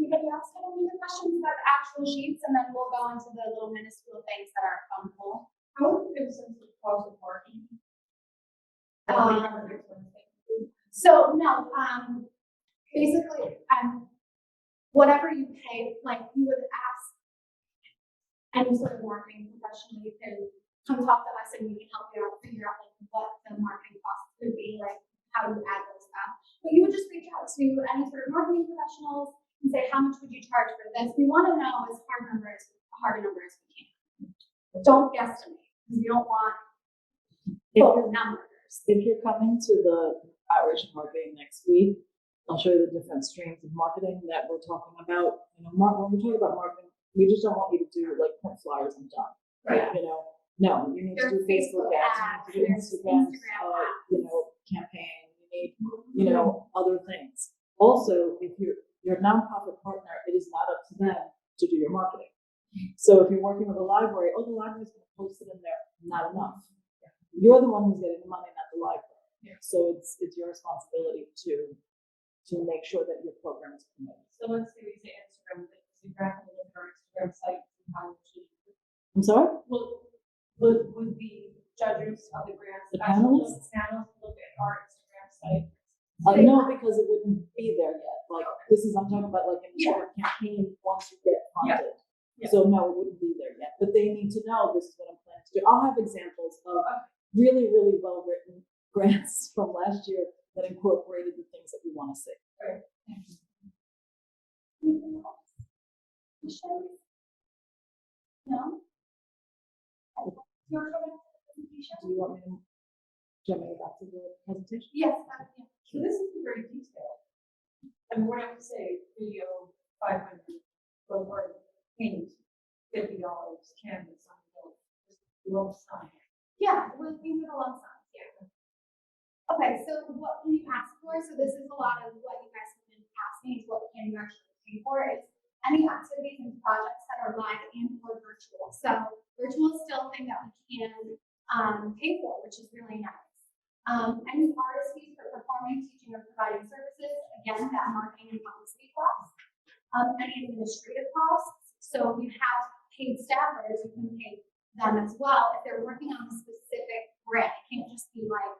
Anybody else have any other questions about the actual sheets, and then we'll go into the little minuscule things that are funable. How would you give a sense of the cost of parking? So no, basically, whatever you pay, like you would ask any sort of marketing professional, you can come talk to us and we can help you out, figure out like what the marketing costs could be, like how do you add those up. But you would just reach out to any sort of marketing professionals and say, how much would you charge for this? We want to know as hard a number as we can. Don't guesstimate, because we don't want full numbers. If you're coming to the outreach and marketing next week, I'll show you the different streams of marketing that we're talking about. When we talk about marketing, we just don't want you to do like print flyers and done. Right. No, you need to do There's Facebook ads, you need to do there's Instagram, Instagram campaign, you need, other things. Also, if you're a nonprofit partner, it is not up to them to do your marketing. So if you're working with a library, the library's gonna post it in there, not enough. You're the one who's getting the money, not the library. Yeah. So it's your responsibility to make sure that your program is promoted. So let's say we say Instagram, is the graphic look at our Instagram site and how we choose. I'm sorry? Would the judges of the grants, The panelists? panels look at our Instagram site? No, because it wouldn't be there yet. Like, I'm talking about like in the sort of campaign once you get funded. Yeah. So no, it wouldn't be there yet, but they need to know this is what I'm planning to do. I'll have examples of really, really well-written grants from last year that incorporated the things that we want to see. Right. Anything else? Michelle? No? You want to go back to the presentation? Do you want me to jump back to the presentation? Yes. So this is very detailed. And we're not to say video 500, but we're paint $50, canvas, lump sum. Yeah, we do the lump sums, yeah. Okay, so what can you ask for? So this is a lot of what you guys have been asking, is what can you actually pay for? Is any activities and projects that are live and or virtual. So virtual is still a thing that we can pay for, which is really nice. Any artist fees for performing, teaching, or providing services, again, that marketing and publicity costs. Any administrative costs. So if you have paid staffers, you can pay them as well if they're working on a specific grant. It can't just be like,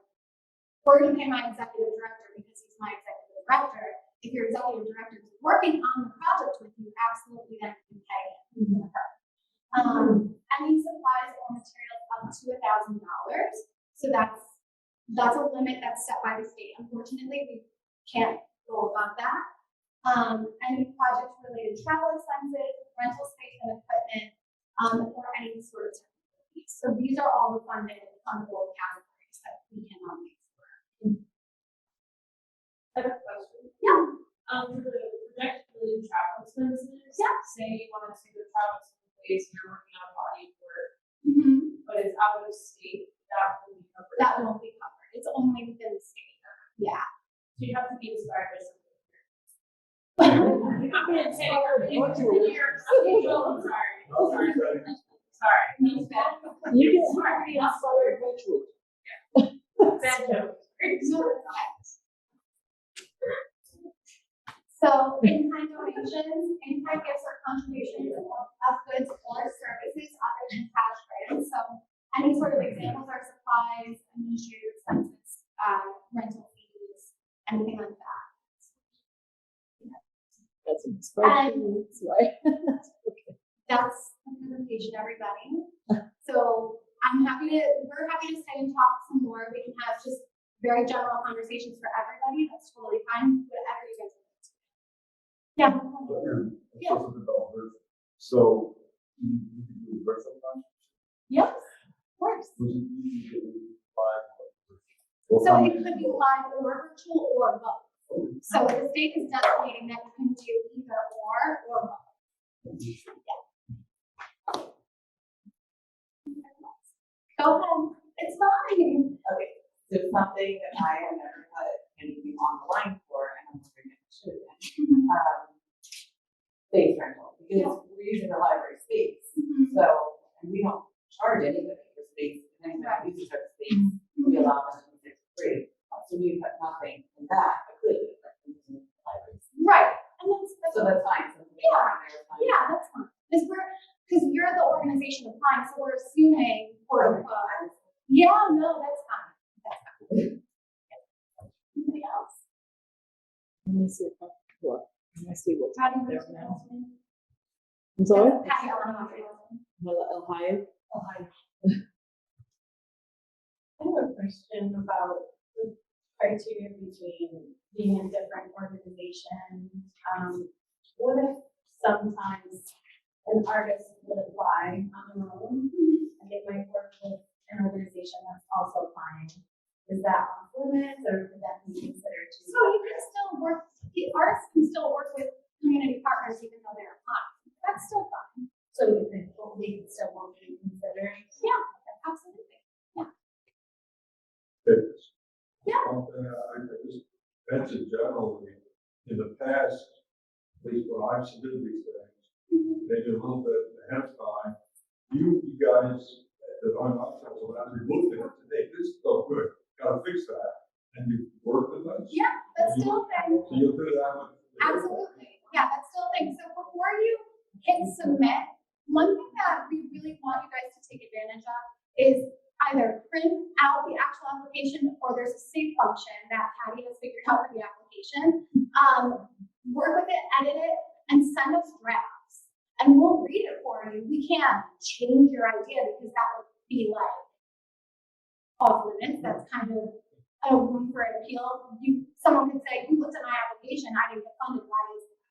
we're going to pay my executive director because he's my executive director. If your executive director is working on the project with you, absolutely then you can pay her. Any supplies or materials up to $1,000. So that's a limit that's set by the state. Unfortunately, we can't go above that. Any project-related travel expenses, rental space and equipment, or any sort of technical fees. So these are all the fundable categories that we can pay for. I have a question. Yeah. For the project-related travel expenses. Yeah. Say you want to take the travel to a place you're working on body work, but it's out of state, that will be covered. That won't be covered. It's only within the state. Yeah. So you have to be inspired by something. I'm I'm sorry. sorry. You can be inspired virtually. Bad joke. So in-kind donations, in-kind gifts or contributions of goods or services other than cash grants. So any sort of examples are supplies, administrative expenses, rental fees, anything like that. That's in the spreadsheets, right? That's the presentation, everybody. So we're happy to stay and talk some more. We can have just very general conversations for everybody. That's totally fine. Whatever you guys want to do. Yeah. Yeah. So you can do virtual conference? Yes, of course. Was it usually live? So it could be live or virtual or both. So the state is designating that you can do either or both. Yeah. Go ahead. It's fine. Okay, so something that I have never had anything on the line for, and I'm wondering if it should have been, space rental, because we're using the library space. So, and we don't charge anybody for space, and anybody uses our space, we allow them to use it for free. So we've got nothing in that, but clearly, like, using the library. Right. And that's So that's fine. So yeah, that's fine. Because you're the organization applying, so we're assuming quote unquote. Yeah, no, that's fine. That's fine. Anybody else? Let me see if I see what's How do you there pronounce now. your name? I'm sorry? Patty, I don't know how to pronounce it. Ohio. I have a question about the criteria between being in different organizations. What if sometimes an artist would apply on their own and they might work with an organization that's also applying? Is that off limits or could that be considered too? So you can still work, the artists can still work with community partners even though they're applying. That's still fine. So we can still won't be considered? Yeah, absolutely. Fitness. Yeah. Something I just mentioned generally, in the past, at least when I've submitted these things, maybe a little bit ahead of time, you guys, that I'm not so after you looked at it today, this is so good, gotta fix that, and you work with us. Yeah, that's still a thing. So you'll do that with. Absolutely. Yeah, that's still a thing. So before you hit submit, one thing that we really want you guys to take advantage of is either print out the actual application or there's a save function that Patty has figured out for the application. Work with it, edit it, and send us drafts. And we'll read it for you. We can't change your idea because that would be like off limits. That's kind of a room for an appeal. Someone could say, you looked at my application, I didn't get funded, why is that?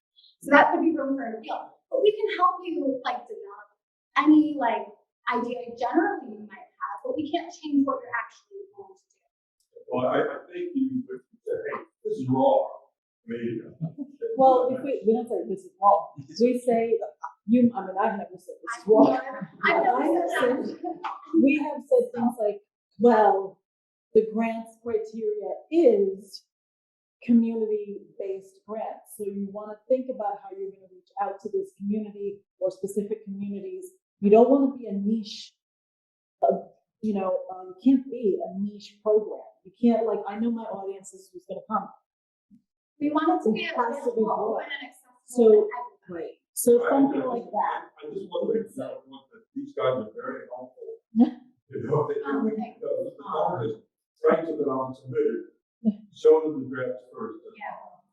So that could be room for an appeal. But we can help you like develop any like idea generally you might have, but we can't change what you're actually going to do. Well, I think you would say, hey, this is wrong. Well, if we don't say this is wrong, we say, I've never said this is wrong. I've never said that. We have said things like, well, the grants criteria is community-based grants. So you want to think about how you're going to reach out to this community or specific communities. You don't want to be a niche, you can't be a niche program. You can't, like, I know my audience is who's going to come. We want it to be It has to be available, broad. open and accessible So, to everybody. right. So something like that. I just want to make sure that these guys are very helpful. They Okay. the Congress, trying to get on submitted, show them the drafts first.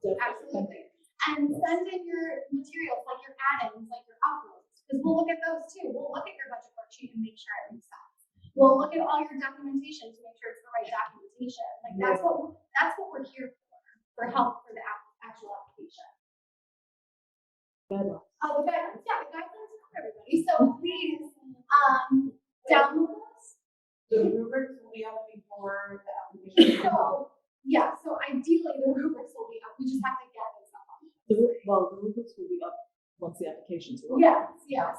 Absolutely. And send in your materials, like your add-ins, like your uploads, because we'll look at those too. We'll look at your budget worksheet and make sure it makes sense. We'll look at all your documentation to make sure it's the right documentation. Like that's what we're here for help for the actual application. Good. The guidelines, yeah, the guidelines are for everybody. So please, download those. The rubrics will be up before the application. So ideally the rubrics will be up. We just have to get those up on. The rubrics will be up once the applications are. Yeah.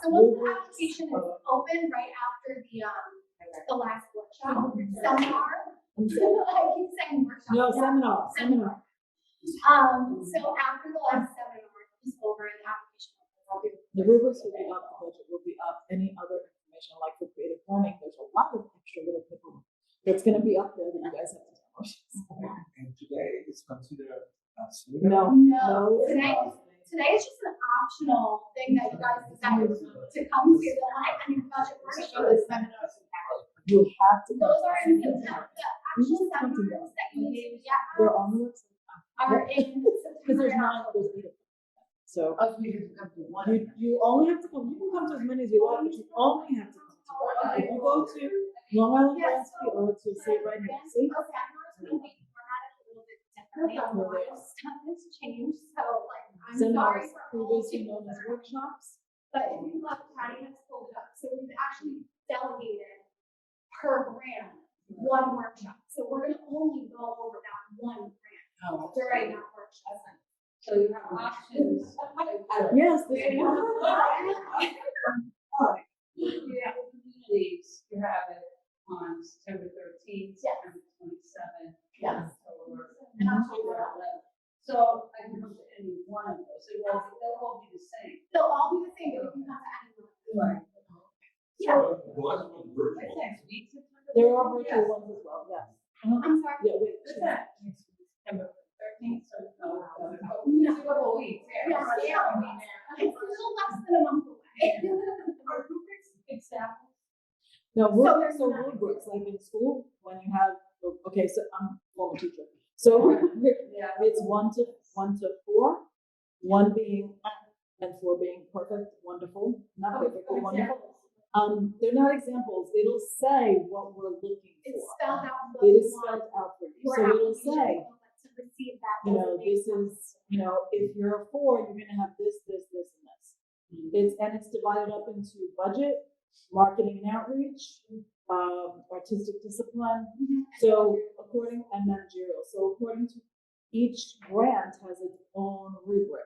So once the application is open, right after the last workshop, seminar. I keep saying workshop. No, seminar. So after the last seminar is over and the application will be. The rubrics will be up, the budget will be up, any other information like for creative learning, there's a lot of extra little paperwork that's gonna be up there that you guys have to download. And today is considered No, Today is just an optional thing that you guys decided to come to the budget workshop. you have to. Those are in September, the actual seminars that you need to get They're on the website. are in Because there's September. there's 8 of them. So Oh, so you can come to one. you only have to come, you can come to as many as you like, but you only have to come to one. If you go to Long Island Grants, or to say right here, see? Okay, seminars will be formatted a little bit differently. A lot of stuff has changed, so like, I'm sorry Seminars for all previously known as the- workshops. But if you look, Patty has pulled it up, so we've actually delegated per grant, one workshop. So we're gonna only go over that one grant during that workshop. So you have options. Yes, Yeah, communities, you have it on September 13th, September 27th. Yes. And October 11th. So I can come to any one of those, they'll all be the same. They'll all be the same, but you can come to any one. Right. Yeah, Well, that's what virtual. there are virtual ones as well, yes. I'm sorry. Yeah, wait. What's that? September 13th, so no. No. A couple of weeks. Yes, yeah. It's a little less than a month away. Are rubrics examples? No, So there's so not- rubrics, like in school, when you have, okay, so I'm a former teacher. So rubric, it's 1 to 4, 1 being and 4 being perfect, wonderful, not perfect, but wonderful. They're not examples, it'll say what we're looking It's for. spelled out. what It you is want spelled out for you, your so it'll application say, to receive that. this designation. is, if you're a 4, you're gonna have this, and this. It's divided up into budget, marketing and outreach, artistic discipline. Mhm. So and managerial. So according to each grant has its own rubric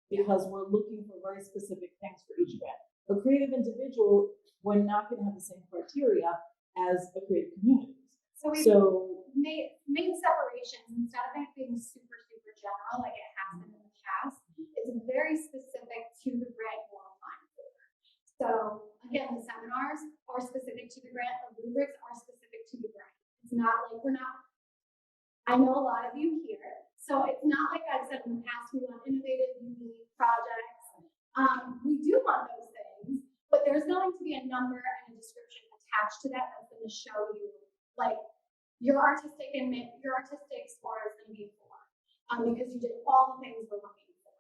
because we're looking for very specific things for each grant. A creative individual, we're not gonna have the same criteria as a creative community. So we So, made separations instead of it being super, super general like it has been in the past. It's very specific to the grant you're applying for. So again, the seminars are specific to the grant, the rubrics are specific to the grant. It's not like I know a lot of you here, so it's not like I've said in the past, we want innovative, unique projects. We do want those things, but there's going to be a number and a description attached to that that's going to show you, like, your artistic score is going to be a 4, because you did all the things we're looking for.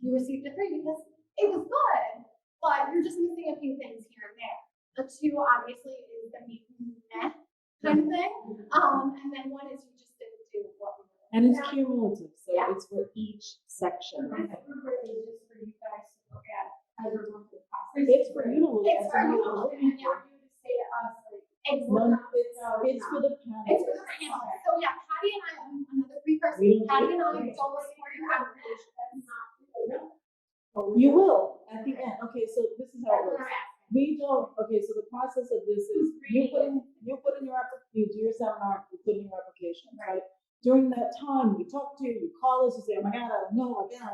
You received a 3 because it was good, but you're just missing a few things here and there. A 2 obviously is the meet net kind of thing, and then 1 is you just didn't do what we were. and it's cumulative, so Yeah. it's for each section. This rubric is just for you guys to look at as we're going through the process. It's for you to look at. It's for you to so look at, and yeah, you to say to us, like, It's for the panel. It's for the panel. So yeah, Patty and I, another precursor, We don't Patty and I do it. don't support your application. That's not. You will at the end. Okay, so this is how it works. We don't, okay, so the process of this is you put in your application. you do your seminar, you put in your application, right? During that time, we talk to you, you call us, you say, oh my God, I don't know, again.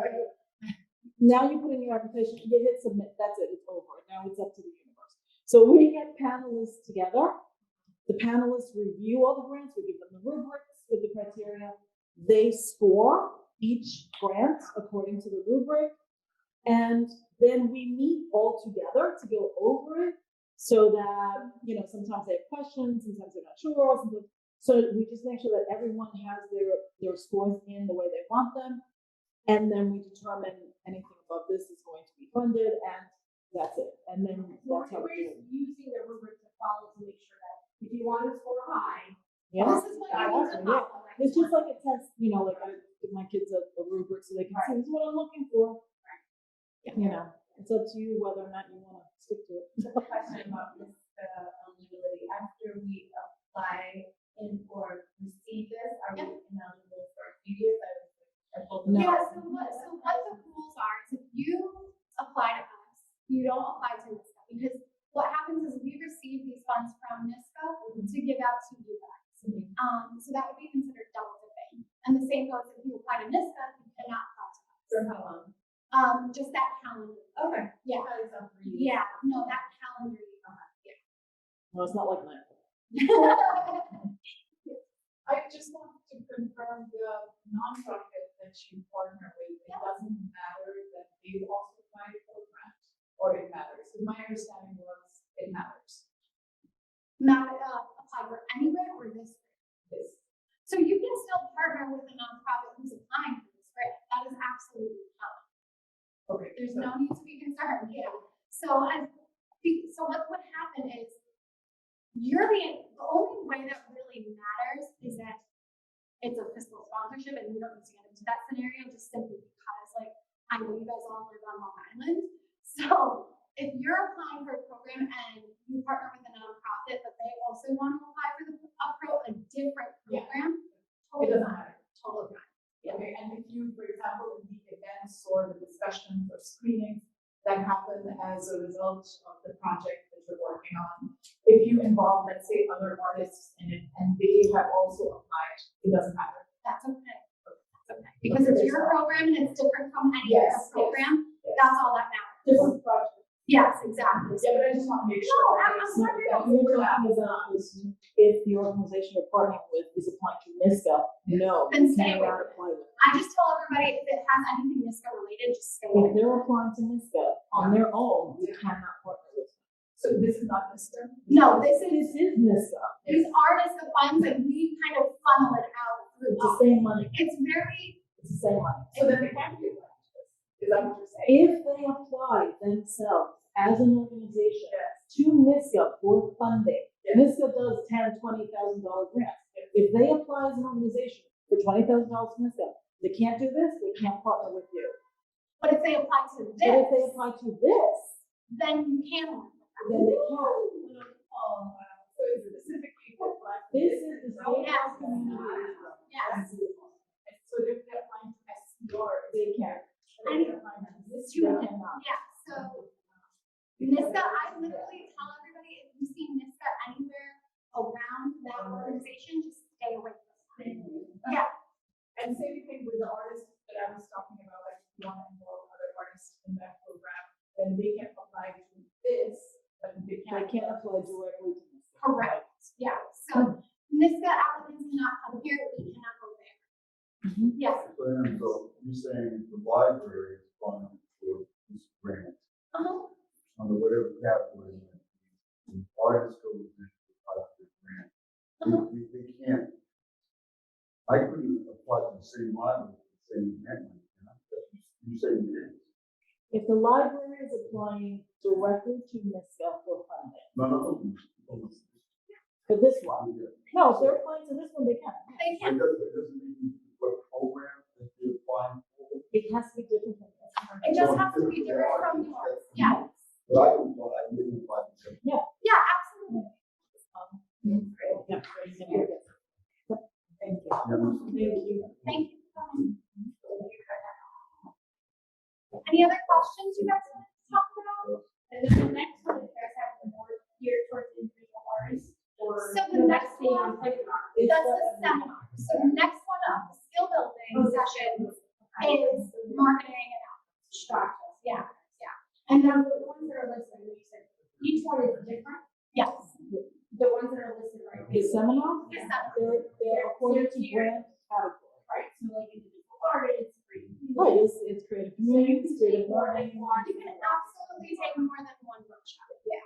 Now you put in your application, you hit submit, that's it, it's over. Now it's up to the universe. So we get panelists together. The panelists review all the grants, we give them the rubrics with the criteria. They score each grant according to the rubric. And then we meet all together to go over it so that, sometimes they have questions, sometimes they're not sure. So we just make sure that everyone has their scores in the way they want them. And then we determine anything above this is going to be funded, and that's it. And then that's how we do it. Using the rubric to follow to make sure that if you want to score high, Yeah. this is what you need to Yeah. follow. It's just like a test, like I give my kids a rubric so they can see, this is what I'm looking for. It's up to you whether or not you want to stick to it. The question about this eligibility, after we apply in or receive this, are we ineligible for future? No. Yeah, so what the rules are is if you apply to us, you don't apply to NISCA, because what happens is we receive these funds from NISCA to give out to you guys. So that would be considered double dipping. And the same goes if you apply to NISCA, you cannot apply to us. For how long? Just that calendar. Okay. Yeah. That is up for you. Yeah, no, that calendar you have. Yeah. No, it's not like that. I just want to confirm the nonprofit that you partner with, it doesn't matter that they also apply for a grant, or it matters? Because my understanding was it matters. Apply for any grant or this grant? This. So you can still partner with a nonprofit who's applying for this grant. That is absolutely fine. Okay. There's no need to be concerned. Yeah. So what would happen is the only way that really matters is that it's a fiscal sponsorship, and we don't need to get into that scenario just simply because, I know you guys all live on Long Island. So if you're applying for a program and you partner with a nonprofit, but they also want to apply for a different program, It doesn't matter. Totally fine. Okay, and if you, for example, in the events or the discussions or screenings that happen as a result of the project that you're working on, if you involve, let's say, other artists in it and they have also applied, it doesn't matter. That's okay. That's okay. Because it's your program and it's different from any other program. That's all that matters. Different project. Yes, exactly. Yeah, but I just want to make sure. No, that I'm it's- wondering that if You're we're talking about is if the organization you're partnering with is applying to NISCA, no, Then you stay away. cannot apply with. I just tell everybody if it has anything NISCA related, just stay If away. they're applying to NISCA on their own, you cannot partner with them. So this is not Mr. No, this is NISCA. these are NISCA funds, and we kind of funnel it out through It's the us. same money. It's very It's the same money. So then they can't be applied to this. Is that what you're saying? If they apply themselves as an organization to NISCA for funding, Yes. NISCA does $10,000, $20,000 grants. If they apply as an organization for $20,000 to NISCA, they can't do this, they can't partner with you. but if they apply to But if they this, apply to this, then you can. then they can. Oh, wow. So it's specifically for Black. This is the state Yes. of community. Yes. So if they're applying to SCR, They can. they can apply to this. They cannot. Yeah, so NISCA, I literally tell everybody, if you see NISCA anywhere around that organization, just stay away from it. Yeah. And same thing with the artists that I was talking about, like if you want to involve other artists in that program, then they can apply to this, but they They can't. can't apply directly to NISCA. Correct. Yeah, so NISCA applicants cannot come here, we cannot go there. Yes. So you're saying the library is funding for this grant, Uh-huh. under whatever category, the artist goes in to apply for the grant. They can't, I couldn't apply to the same library, the same grant, you say you did. If the library is applying directly to NISCA for funding, No. for this one, no, if they're applying to this one, they can. They It can, doesn't mean what program that you're applying for. It has to be different from this. it just has to be different from yours. Yeah, But I don't apply, I didn't apply to the yeah, absolutely. Yeah. Thank you. Thank you. Thank you for coming. Any other questions you guys want to talk about? And then the next one, you guys have the more geared towards individual artists, or So the next thing one- on TikTok? It's That's what the everyone- seminar. So the next one up, the skill building sessions is marketing and outreach. Gotcha. Yeah, And now the ones that are listed, you said, each one is different, yes. the ones that are listed right The here. seminars, The seminar. they're according to grant category. Right, so like individual artists, Right, it's creative communities, creative learning. You can absolutely take more than one workshop. Yeah.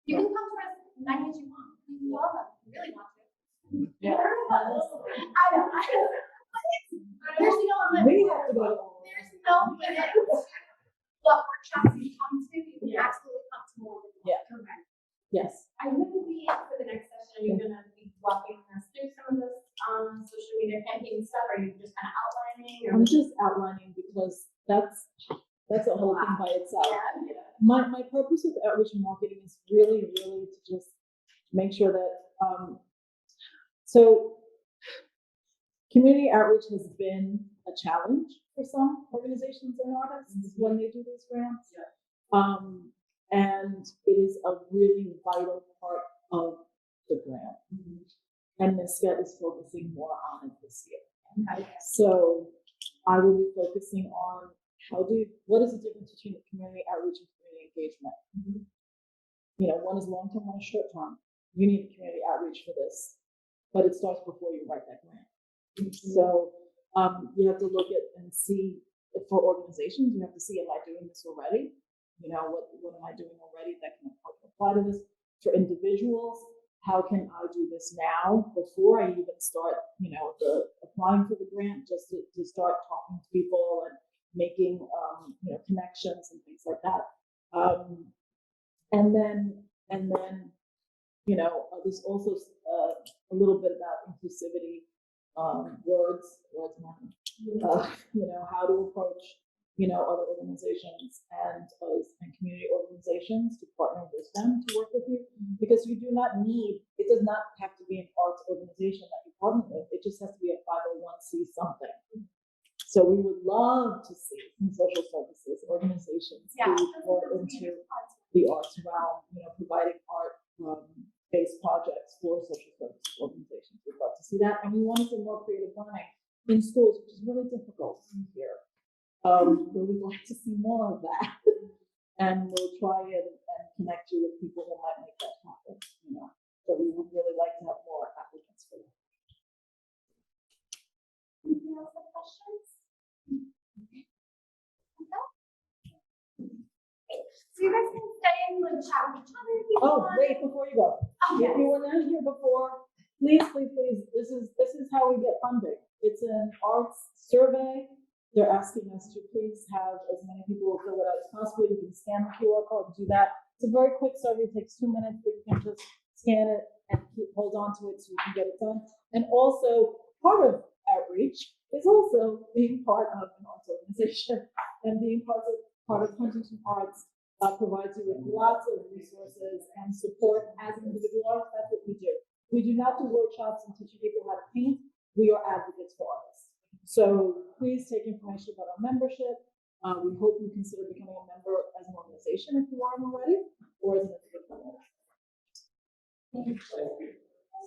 You can come to us as many as you want. We love them. We really want to. Yeah. I know. But there's no limit. We have to go to all. There's no limit to what workshops you come to. You can absolutely come to more than one. Yeah. Okay. Yes. Are you going to be, for the next session, are you going to be walking us through some of this social media campaign stuff? Or are you just kind of outlining? Or? I'm just outlining because that's a whole thing by itself. Yeah. My purpose with outreach and marketing is really to just make sure that, so community outreach has been a challenge for some organizations and artists when they do these grants. And it is a really vital part of the grant. And NISCA is focusing more on it this year. So I will be focusing on what is the difference between community outreach and community engagement? You know, one is long-term, one is short-term. You need community outreach for this, but it starts before you write that grant. So you have to look at and see, for organizations, you have to see, am I doing this already? You know, what am I doing already that can apply to this? For individuals, how can I do this now before I even start, you know, applying for the grant, just to start talking to people and making, you know, connections and things like that. And then, you know, there's also a little bit about inclusivity, words matter. You know, how to approach, you know, other organizations and community organizations to partner with them to work with you, because you do not need, it does not have to be an arts organization that you partner with. It just has to be a 501c something. So we would love to see some social services organizations be brought into the arts realm, you know, providing art-based projects for social services organizations. We'd love to see that. And we want to see more creative learning in schools, which is really difficult here. But we'd like to see more of that. And we'll try and connect you with people who might make that happen, you know. So we would really like to have more applicants for that. Anything else have questions? So you guys can stay and like chat with each other if you Oh, want. wait, before you go. If you were not here before, please, this is how we get funding. It's an arts survey. They're asking us to please have as many people fill it out as possible. You can scan the QR code and do that. It's a very quick survey, it takes 2 minutes, but you can just scan it and hold on to it so you can get it done. And also, part of outreach is also being part of an arts organization, and being part of Huntington Arts provides you with lots of resources and support as an individual artist. That's what we do. We do not do workshops and teaching people how to paint. We are advocates for artists. So please take information about our membership. We hope you consider becoming a member as an organization if you aren't already, or as an individual. Thank you.